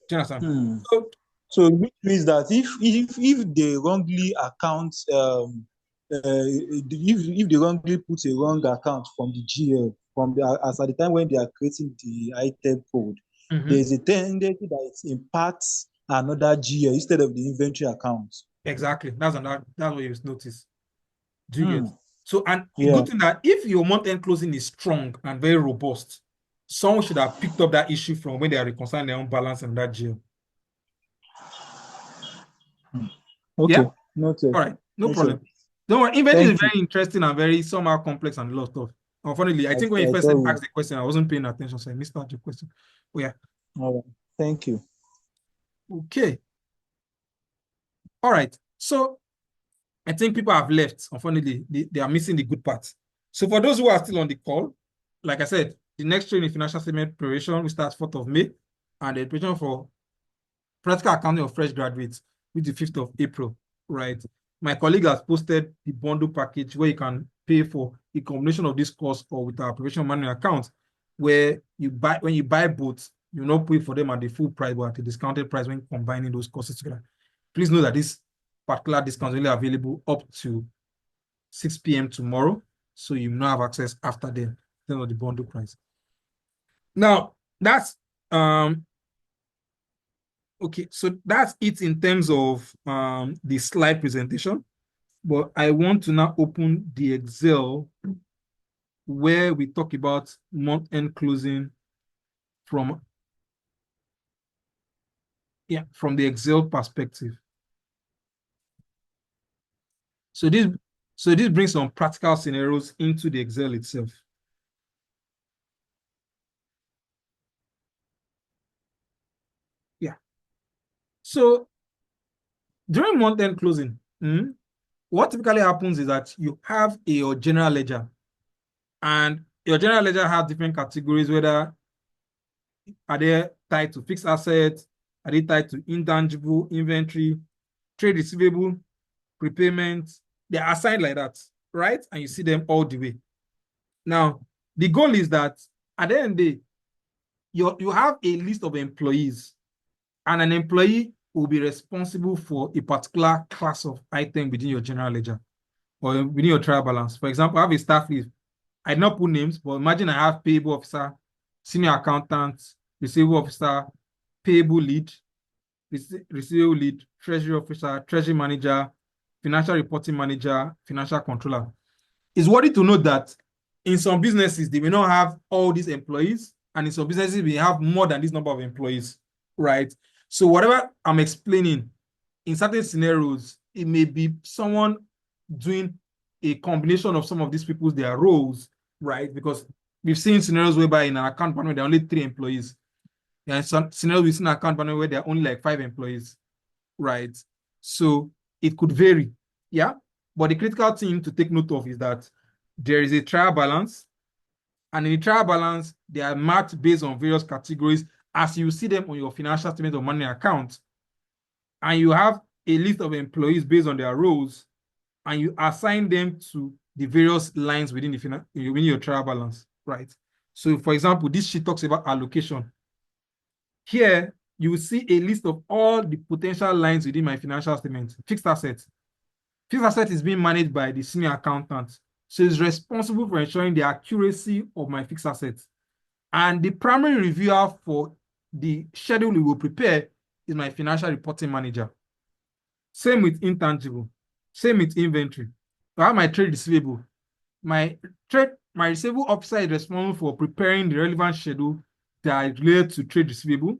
Do you understand? So which means that if they wrongly account if they wrongly put a wrong account from the GL as at the time when they are creating the item code, there is a tendency that it impacts another GL instead of the inventory account. Exactly. That's what you notice. Do you get? So, and the good thing that if your month-end closing is strong and very robust, someone should have picked up that issue from when they are reconciling their own balance in that GL. Okay. Yeah. Noted. All right. No problem. Don't worry, inventory is Thank you. very interesting and very somehow complex and a lot of stuff. Unfortunately, I think when you I first got asked you. the question, I wasn't paying attention, so I missed out your question. Oh, yeah. All right. Thank you. Okay. All right. So I think people have left. Unfortunately, they are missing the good part. So for those who are still on the call, like I said, the next training financial statement preparation will start 4th of May, and the preparation for practical accounting of fresh graduates with the 5th of April, right? My colleague has posted the bundle package where you can pay for a combination of this course or with our preparation manual account, where when you buy both, you not pay for them at the full price, but at a discounted price when combining those courses together. Please know that this particular discount is only available up to 6 p.m. tomorrow, so you will not have access after the the bundle price. Now, that's okay, so that's it in terms of the slide presentation. But I want to now open the Excel where we talk about month-end closing from the Excel perspective. So this brings some practical scenarios into the Excel itself. Yeah. So during month-end closing, what typically happens is that you have your general ledger, and your general ledger has different categories, whether are they tied to fixed assets, are they tied to intangible inventory, trade receivable, prepayment. They're assigned like that, right? And you see them all the way. Now, the goal is that at the end of the day, you have a list of employees, and an employee will be responsible for a particular class of item within your general ledger or within your trial balance. For example, I have a staff list. I did not put names, but imagine I have payable officer, senior accountant, receivable officer, payable lead, receivable lead, treasury officer, treasury manager, financial reporting manager, financial controller. It's worthy to note that in some businesses, they may not have all these employees, and in some businesses, we have more than this number of employees, right? So whatever I'm explaining, in certain scenarios, it may be someone doing a combination of some of these people's their roles, right? Because we've seen scenarios whereby in an account department, there are only 3 employees. There are some scenarios we've seen an account department where there are only like 5 employees, right? So it could vary, yeah? But the critical thing to take note of is that there is a trial balance, and in the trial balance, they are marked based on various categories as you see them on your financial statement or money account. And you have a list of employees based on their roles, and you assign them to the various lines within your trial balance, right? So, for example, this sheet talks about allocation. Here, you will see a list of all the potential lines within my financial statement. Fixed assets. Fixed asset is being managed by the senior accountant. So it's responsible for ensuring the accuracy of my fixed assets. And the primary reviewer for the schedule we will prepare is my financial reporting manager. Same with intangible. Same with inventory. I have my trade receivable. My receivable officer is responsible for preparing the relevant schedule that is related to trade receivable,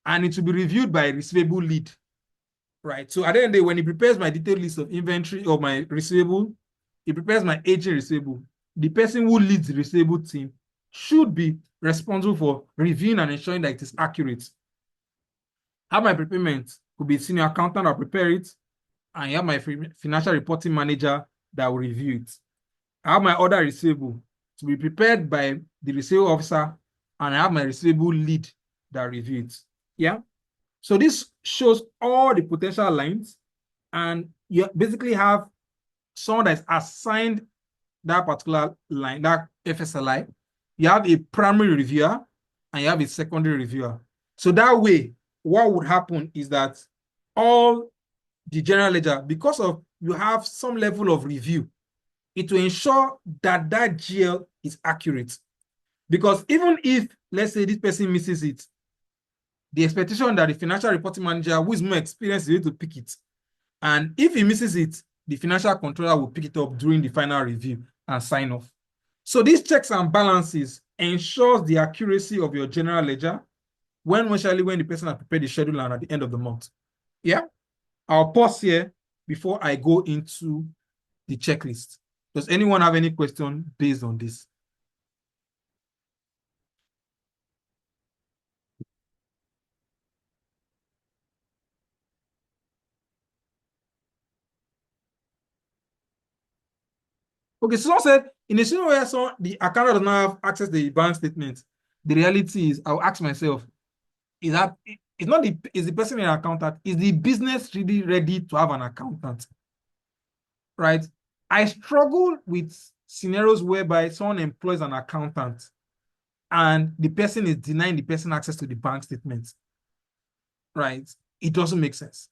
and it will be reviewed by a receivable lead, right? So at the end of the day, when he prepares my detailed list of inventory of my receivable, he prepares my aging receivable. The person who leads the receivable team should be responsible for reviewing and ensuring that it is accurate. Have my prepayment could be senior accountant or prepare it, and you have my financial reporting manager that will review it. I have my other receivable to be prepared by the receivable officer, and I have my receivable lead that review it. Yeah. So this shows all the potential lines, and you basically have someone that's assigned that particular line, that FSLI. You have a primary reviewer and you have a secondary reviewer. So that way, what would happen is that all the general ledger, because of you have some level of review, it will ensure that that GL is accurate. Because even if, let's say, this person misses it, the expectation that the financial reporting manager, who is more experienced, is able to pick it. And if he misses it, the financial controller will pick it up during the final review and sign off. So these checks and balances ensures the accuracy of your general ledger when the person has prepared the schedule and at the end of the month. Yeah, I'll pause here before I go into the checklist. Does anyone have any question based on this? Okay, so someone said in a scenario where the accountant does not have access to the bank statement, the reality is I'll ask myself, is the person an accountant? Is the business really ready to have an accountant? Right? I struggle with scenarios whereby someone employs an accountant and the person is denying the person access to the bank statement. Right? It doesn't make sense.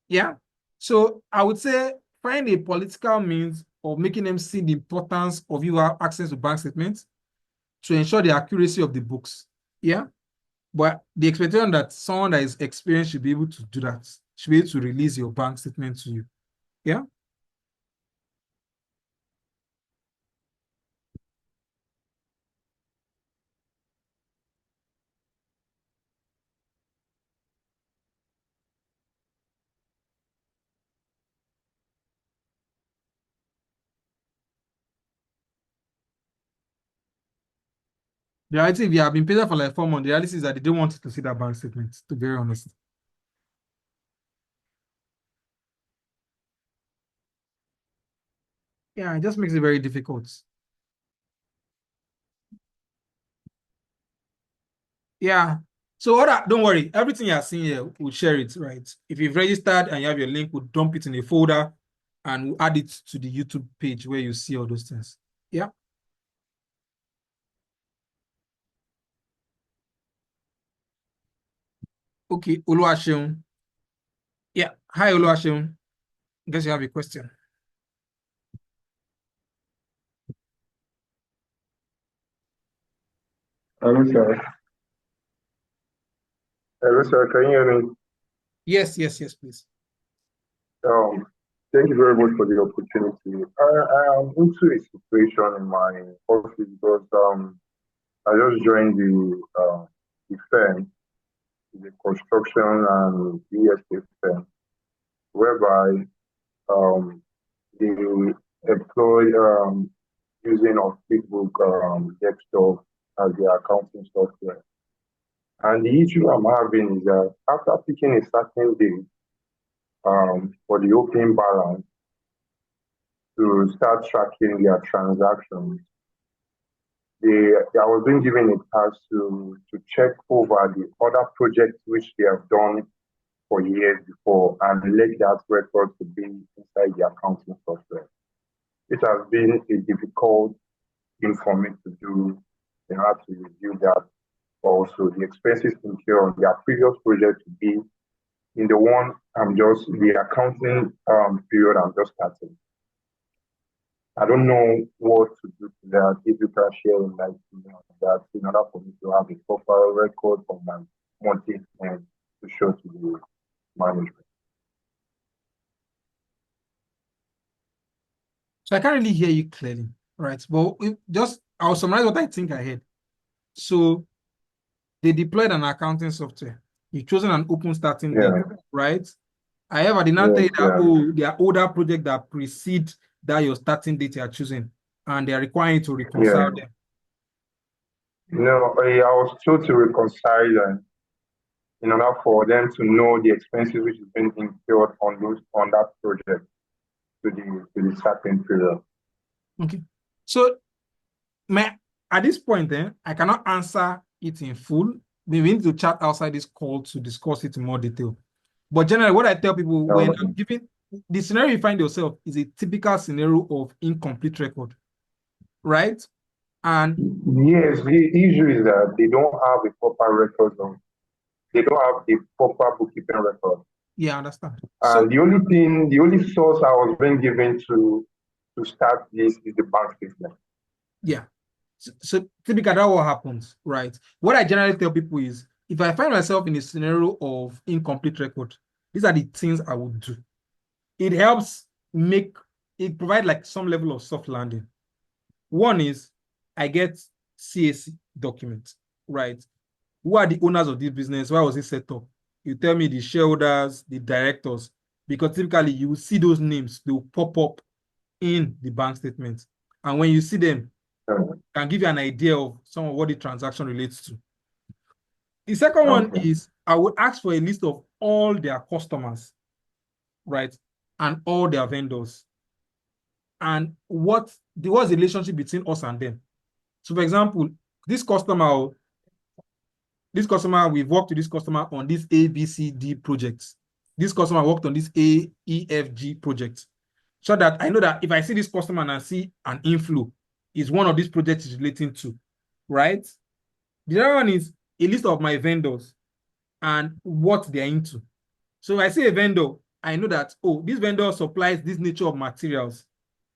Yeah. So I would say find a political means of making them see the importance of you have access to bank statements to ensure the accuracy of the books. Yeah. But the expectation that someone that is experienced should be able to do that, should be able to release your bank statement to you. Yeah. The reality, if you have been paid for like 4 months, the reality is that they don't want you to see that bank statement, to be very honest. Yeah, it just makes it very difficult. Yeah. So don't worry, everything you're seeing here, we'll share it, right? If you've registered and you have your link, we'll dump it in a folder and we'll add it to the YouTube page where you see all those things. Yeah. Okay, Oluwaseun. Yeah. Hi, Oluwaseun. Guess you have a question. Hello, sir. Hello, sir. Can you hear me? Yes, please. Thank you very much for the opportunity. I am into a situation in my office because I just joined the firm, the construction and real estate firm, whereby they employ using of QuickBook desktop as their accounting software. And the issue I'm having is that after picking a certain date for the opening balance to start tracking their transactions, I was being given a task to check over the other projects which they have done for years before and let that record to be inside the accounting software. It has been a difficult thing for me to do in order to review that. Also, the expenses incurred on their previous project to be in the one the accounting period I'm just starting. I don't know what to do to that. If you can share like that in order for me to have a proper record of my monthly and to show to the management. So I can't really hear you clearly, right? But I'll summarize what I think I heard. So they deployed an accounting software. You've chosen an open starting date, right? However, they now tell you that, there are older projects that precede that your starting date you are choosing, and they are requiring you to reconcile them. No, I was told to reconcile them in order for them to know the expenses which has been incurred on that project to the certain period. Okay. So at this point, I cannot answer it in full. We need to chat outside this call to discuss it in more detail. But generally, what I tell people when I'm giving the scenario you find yourself is a typical scenario of incomplete record, right? And yes, the issue is that they don't have a proper record they don't have a proper bookkeeping record. Yeah, I understand. And the only source I was being given to start this is the bank statement. Yeah. So typically that's what happens, right? What I generally tell people is if I find myself in a scenario of incomplete record, these are the things I would do. It helps provide like some level of soft landing. One is I get CAC documents, right? Who are the owners of this business? Why was it set up? You tell me the shareholders, the directors, because typically you will see those names, they will pop up in the bank statement. And when you see them, can give you an idea of some of what the transaction relates to. The second one is I would ask for a list of all their customers, right? And all their vendors. And what's the relationship between us and them. So for example, this customer, we've worked with this customer on this ABCD projects. This customer worked on this AEFG project. So that I know that if I see this customer and I see an inflow, is one of these projects is relating to, right? The other one is a list of my vendors and what they're into. So if I see a vendor, I know that, oh, this vendor supplies this nature of materials.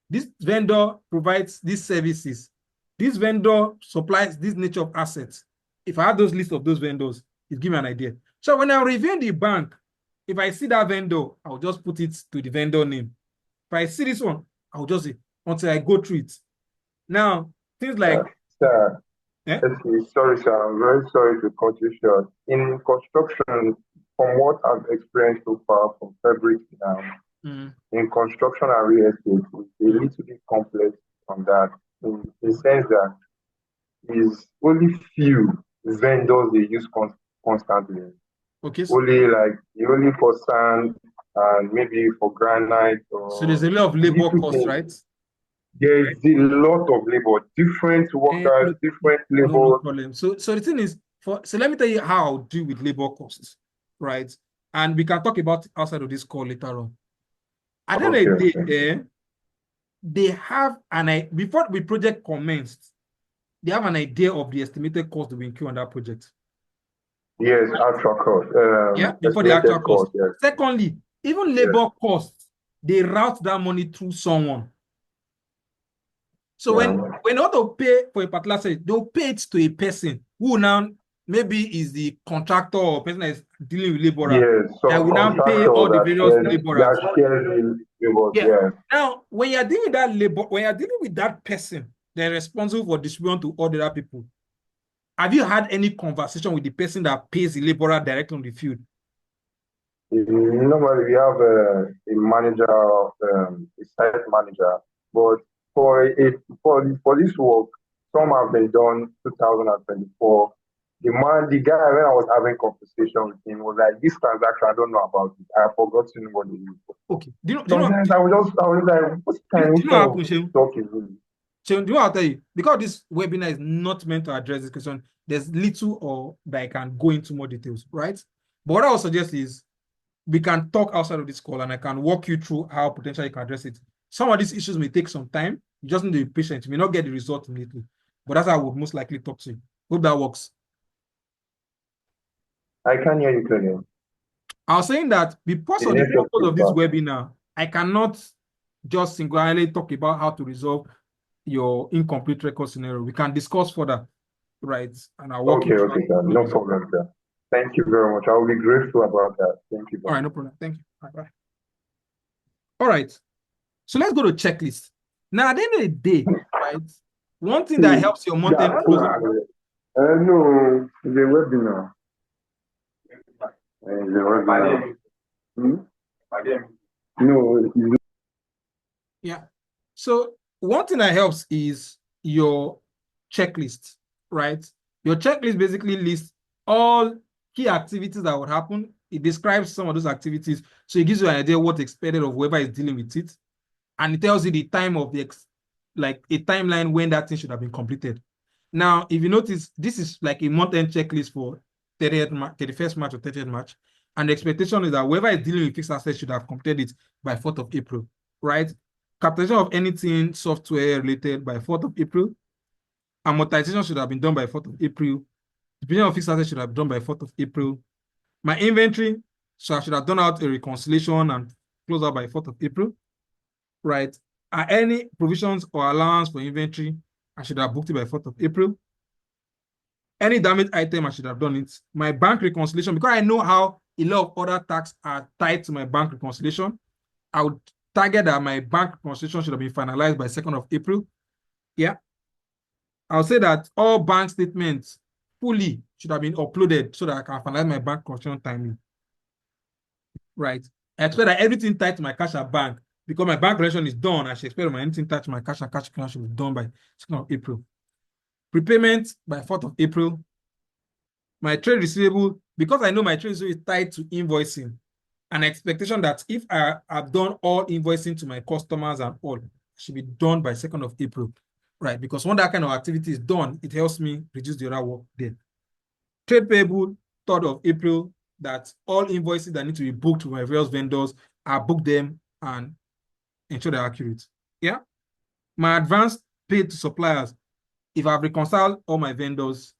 This vendor provides these services. This vendor supplies this nature of assets. If I have those lists of those vendors, it gives me an idea. So when I'm reviewing the bank, if I see that vendor, I'll just put it to the vendor name. If I see this one, I'll just say until I go through it. Now, things like Sir, sorry, sir. I'm very sorry to cut you short. In construction, from what I've experienced so far from February to now, in construction and real estate, it's a little bit complex on that. In the sense that is only few vendors they use constantly. Okay. Only for sand and maybe for granite. So there's a lot of labor costs, right? There is a lot of labor, different workers, different labor. No problem. So the thing is, so let me tell you how I'll deal with labor costs, right? And we can talk about it outside of this call later on. At the end of the day, they have before the project commenced, they have an idea of the estimated cost to be incurred on that project. Yes, actual cost. Before the actual cost. Yes. Secondly, even labor costs, they route that money through someone. So when they want to pay for a particular service, they'll pay it to a person who now maybe is the contractor or person that is dealing with laborers. Yes, so that will now pay all the various laborers. Now, when you're dealing with that labor, when you're dealing with that person, they're responsible for distributing to all the other people. Have you had any conversation with the person that pays the laborer directly on the field? Normally, we have a manager, a site manager, but for this work, some have been done 2024. The guy, when I was having conversation with him, was like, "This transaction, I don't know about it. I forgot to know what it is." Okay. Sometimes I was like, "What kind of talking?" So do I'll tell you, because this webinar is not meant to address this question, there's little or that I can go into more details, right? But what I would suggest is we can talk outside of this call and I can walk you through how potentially you can address it. Some of these issues may take some time. You just need to be patient. You may not get the result immediately, but that's how I would most likely talk to you. Hope that works. I can hear you clearly. I was saying that because of the purpose of this webinar, I cannot just singularly talk about how to resolve your incomplete record scenario. We can discuss further, right? And I'll walk you through. Okay, sir. No problem, sir. Thank you very much. I will be grateful about that. Thank you. All right, no problem. Thank you. Bye. All right. So let's go to checklist. Now, at the end of the day, right, one thing that helps your month-end closing. No, the webinar. No. Yeah. So one thing that helps is your checklist, right? Your checklist basically lists all key activities that would happen. It describes some of those activities. So it gives you an idea what's expected of whoever is dealing with it. And it tells you the time of like a timeline when that thing should have been completed. Now, if you notice, this is like a month-end checklist for 31st March or 30th March. And the expectation is that whoever is dealing with fixed assets should have completed it by 4th of April, right? Capitalization of anything software related by 4th of April. Amortization should have been done by 4th of April. Division of fixed assets should have been done by 4th of April. My inventory, so I should have done out a reconciliation and close out by 4th of April, right? Are any provisions or allowance for inventory, I should have booked it by 4th of April. Any damaged item, I should have done it. My bank reconciliation, because I know how a lot of other tasks are tied to my bank reconciliation, I would target that my bank reconciliation should have been finalized by 2nd of April. Yeah. I'll say that all bank statements fully should have been uploaded so that I can finalize my bank reconciliation timely. Right. I expect that everything tied to my cash at bank because my bank collection is done, I should expect my anything touch my cash and cash account should be done by 2nd of April. Prepayment by 4th of April. My trade receivable, because I know my trade receivable is tied to invoicing, an expectation that if I have done all invoicing to my customers and all, should be done by 2nd of April, right? Because when that kind of activity is done, it helps me reduce the other work there. Trade payable, 3rd of April, that all invoices that need to be booked to my various vendors, I book them and ensure they're accurate. Yeah. My advance paid to suppliers, if I've reconciled all my vendors,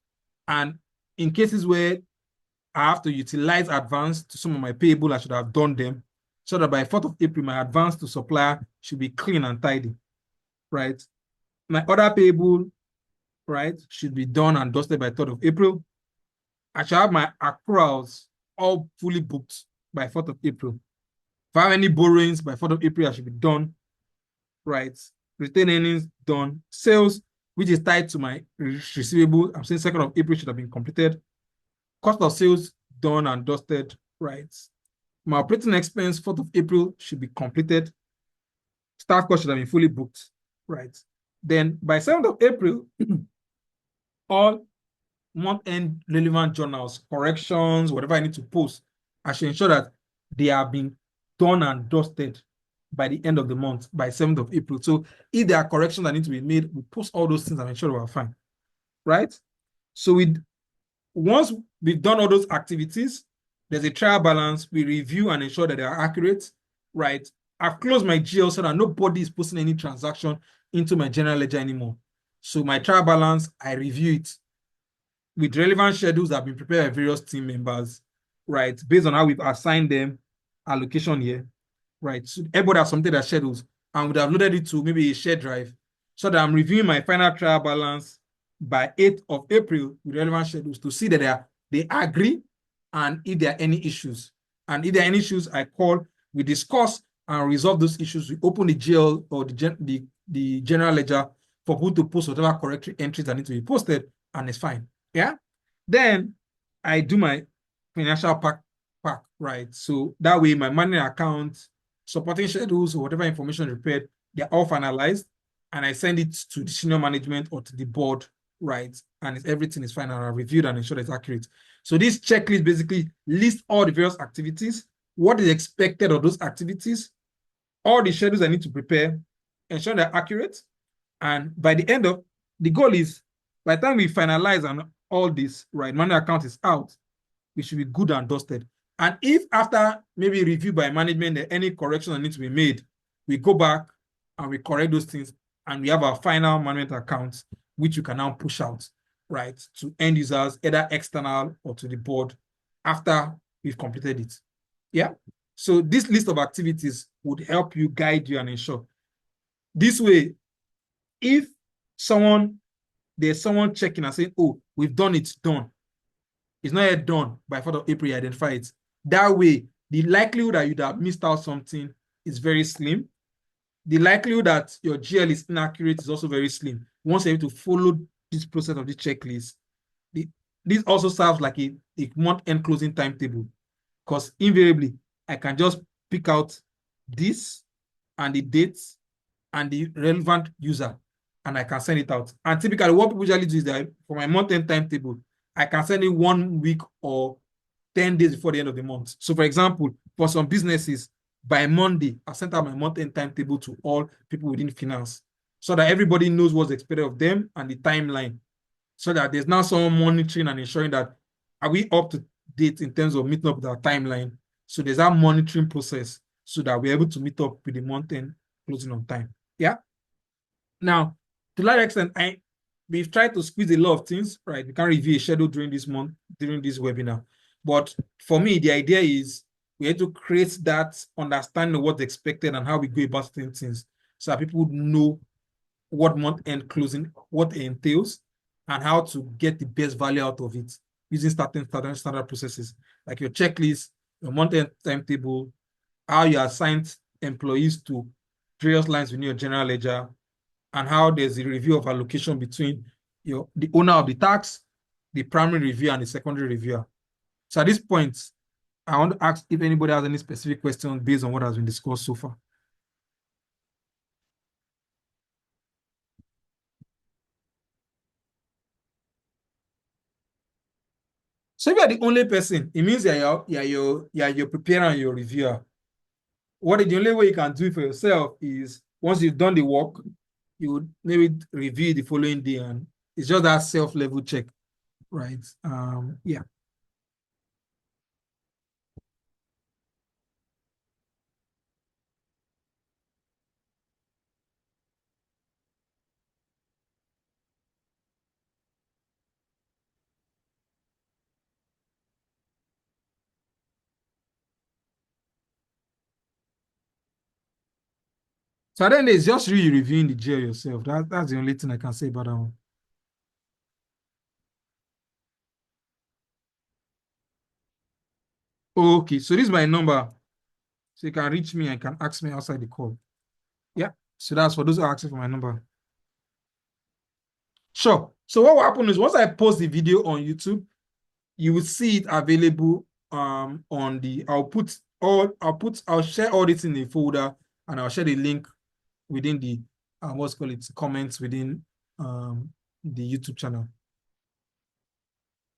and in cases where I have to utilize advance to some of my payable, I should have done them, so that by 4th of April, my advance to supplier should be clean and tidy, right? My other payable, right, should be done and dusted by 3rd of April. I should have my accruals all fully booked by 4th of April. If I have any borrowings by 4th of April, I should be done, right? Retained earnings done. Sales, which is tied to my receivable, I'm saying 2nd of April should have been completed. Cost of sales done and dusted, right? My operating expense, 4th of April, should be completed. Staff cost should have been fully booked, right? Then by 7th of April, all month-end relevant journals, corrections, whatever I need to post, I should ensure that they have been done and dusted by the end of the month, by 7th of April. So if there are corrections that need to be made, we post all those things and ensure we're fine, right? So once we've done all those activities, there's a trial balance. We review and ensure that they are accurate, right? I've closed my GL so that nobody is posting any transaction into my general ledger anymore. So my trial balance, I review it with relevant schedules that have been prepared by various team members, right? Based on how we've assigned them allocation here, right? So everybody has something that schedules and would have loaded it to maybe a shared drive so that I'm reviewing my final trial balance by 8th of April with relevant schedules to see that they agree and if there are any issues. And if there are any issues, I call, we discuss and resolve those issues. We open the GL or the general ledger for people to post whatever correct entries that need to be posted, and it's fine. Yeah. Then I do my financial pack, right? So that way my money account, supporting schedules, or whatever information prepared, they're all finalized. And I send it to the senior management or to the board, right? And everything is fine and I reviewed and ensure it's accurate. So this checklist basically lists all the various activities, what is expected of those activities, all the schedules I need to prepare, ensure they're accurate. And by the end of the goal is, by the time we finalize on all this, right, money account is out, we should be good and dusted. And if after maybe review by management, there any correction that needs to be made, we go back and we correct those things and we have our final management accounts, which you can now push out, right, to end users, either external or to the board after we've completed it. Yeah. So this list of activities would help you, guide you, and ensure. This way, if there's someone checking and saying, oh, we've done it, done. It's not yet done by 4th of April, you identify it. That way, the likelihood that you'd have missed out something is very slim. The likelihood that your GL is inaccurate is also very slim. Once you're able to follow this process of the checklist, this also serves like a month-end closing timetable, because invariably, I can just pick out this and the dates and the relevant user, and I can send it out. And typically, what people usually do is that for my month-end timetable, I can send it 1 week or 10 days before the end of the month. So, for example, for some businesses, by Monday, I sent out my month-end timetable to all people within finance so that everybody knows what's expected of them and the timeline, so that there's now someone monitoring and ensuring that are we up to date in terms of meeting up with our timeline. So there's that monitoring process so that we're able to meet up with the month-end closing on time. Yeah. Now, to that extent, we've tried to squeeze a lot of things, right? We can't review a schedule during this month, during this webinar. But for me, the idea is we have to create that understanding of what's expected and how we go about things so that people would know what month-end closing, what it entails, and how to get the best value out of it using standard processes like your checklist, your month-end timetable, how you assign employees to various lines within your general ledger, and how there's a review of allocation between the owner of the tax, the primary reviewer, and the secondary reviewer. So at this point, I want to ask if anybody has any specific questions based on what has been discussed so far. So if you're the only person, it means you're preparer and your reviewer. The only way you can do it for yourself is once you've done the work, you would maybe review the following day, and it's just that self-level check, right? Yeah. So then it's just really reviewing the GL yourself. That's the only thing I can say about that one. Okay, so this is my number. So you can reach me and can ask me outside the call. Yeah. So that's for those who are asking for my number. Sure. So what will happen is once I post the video on YouTube, you will see it available on the I'll share all this in the folder, and I'll share the link within the comments within the YouTube channel.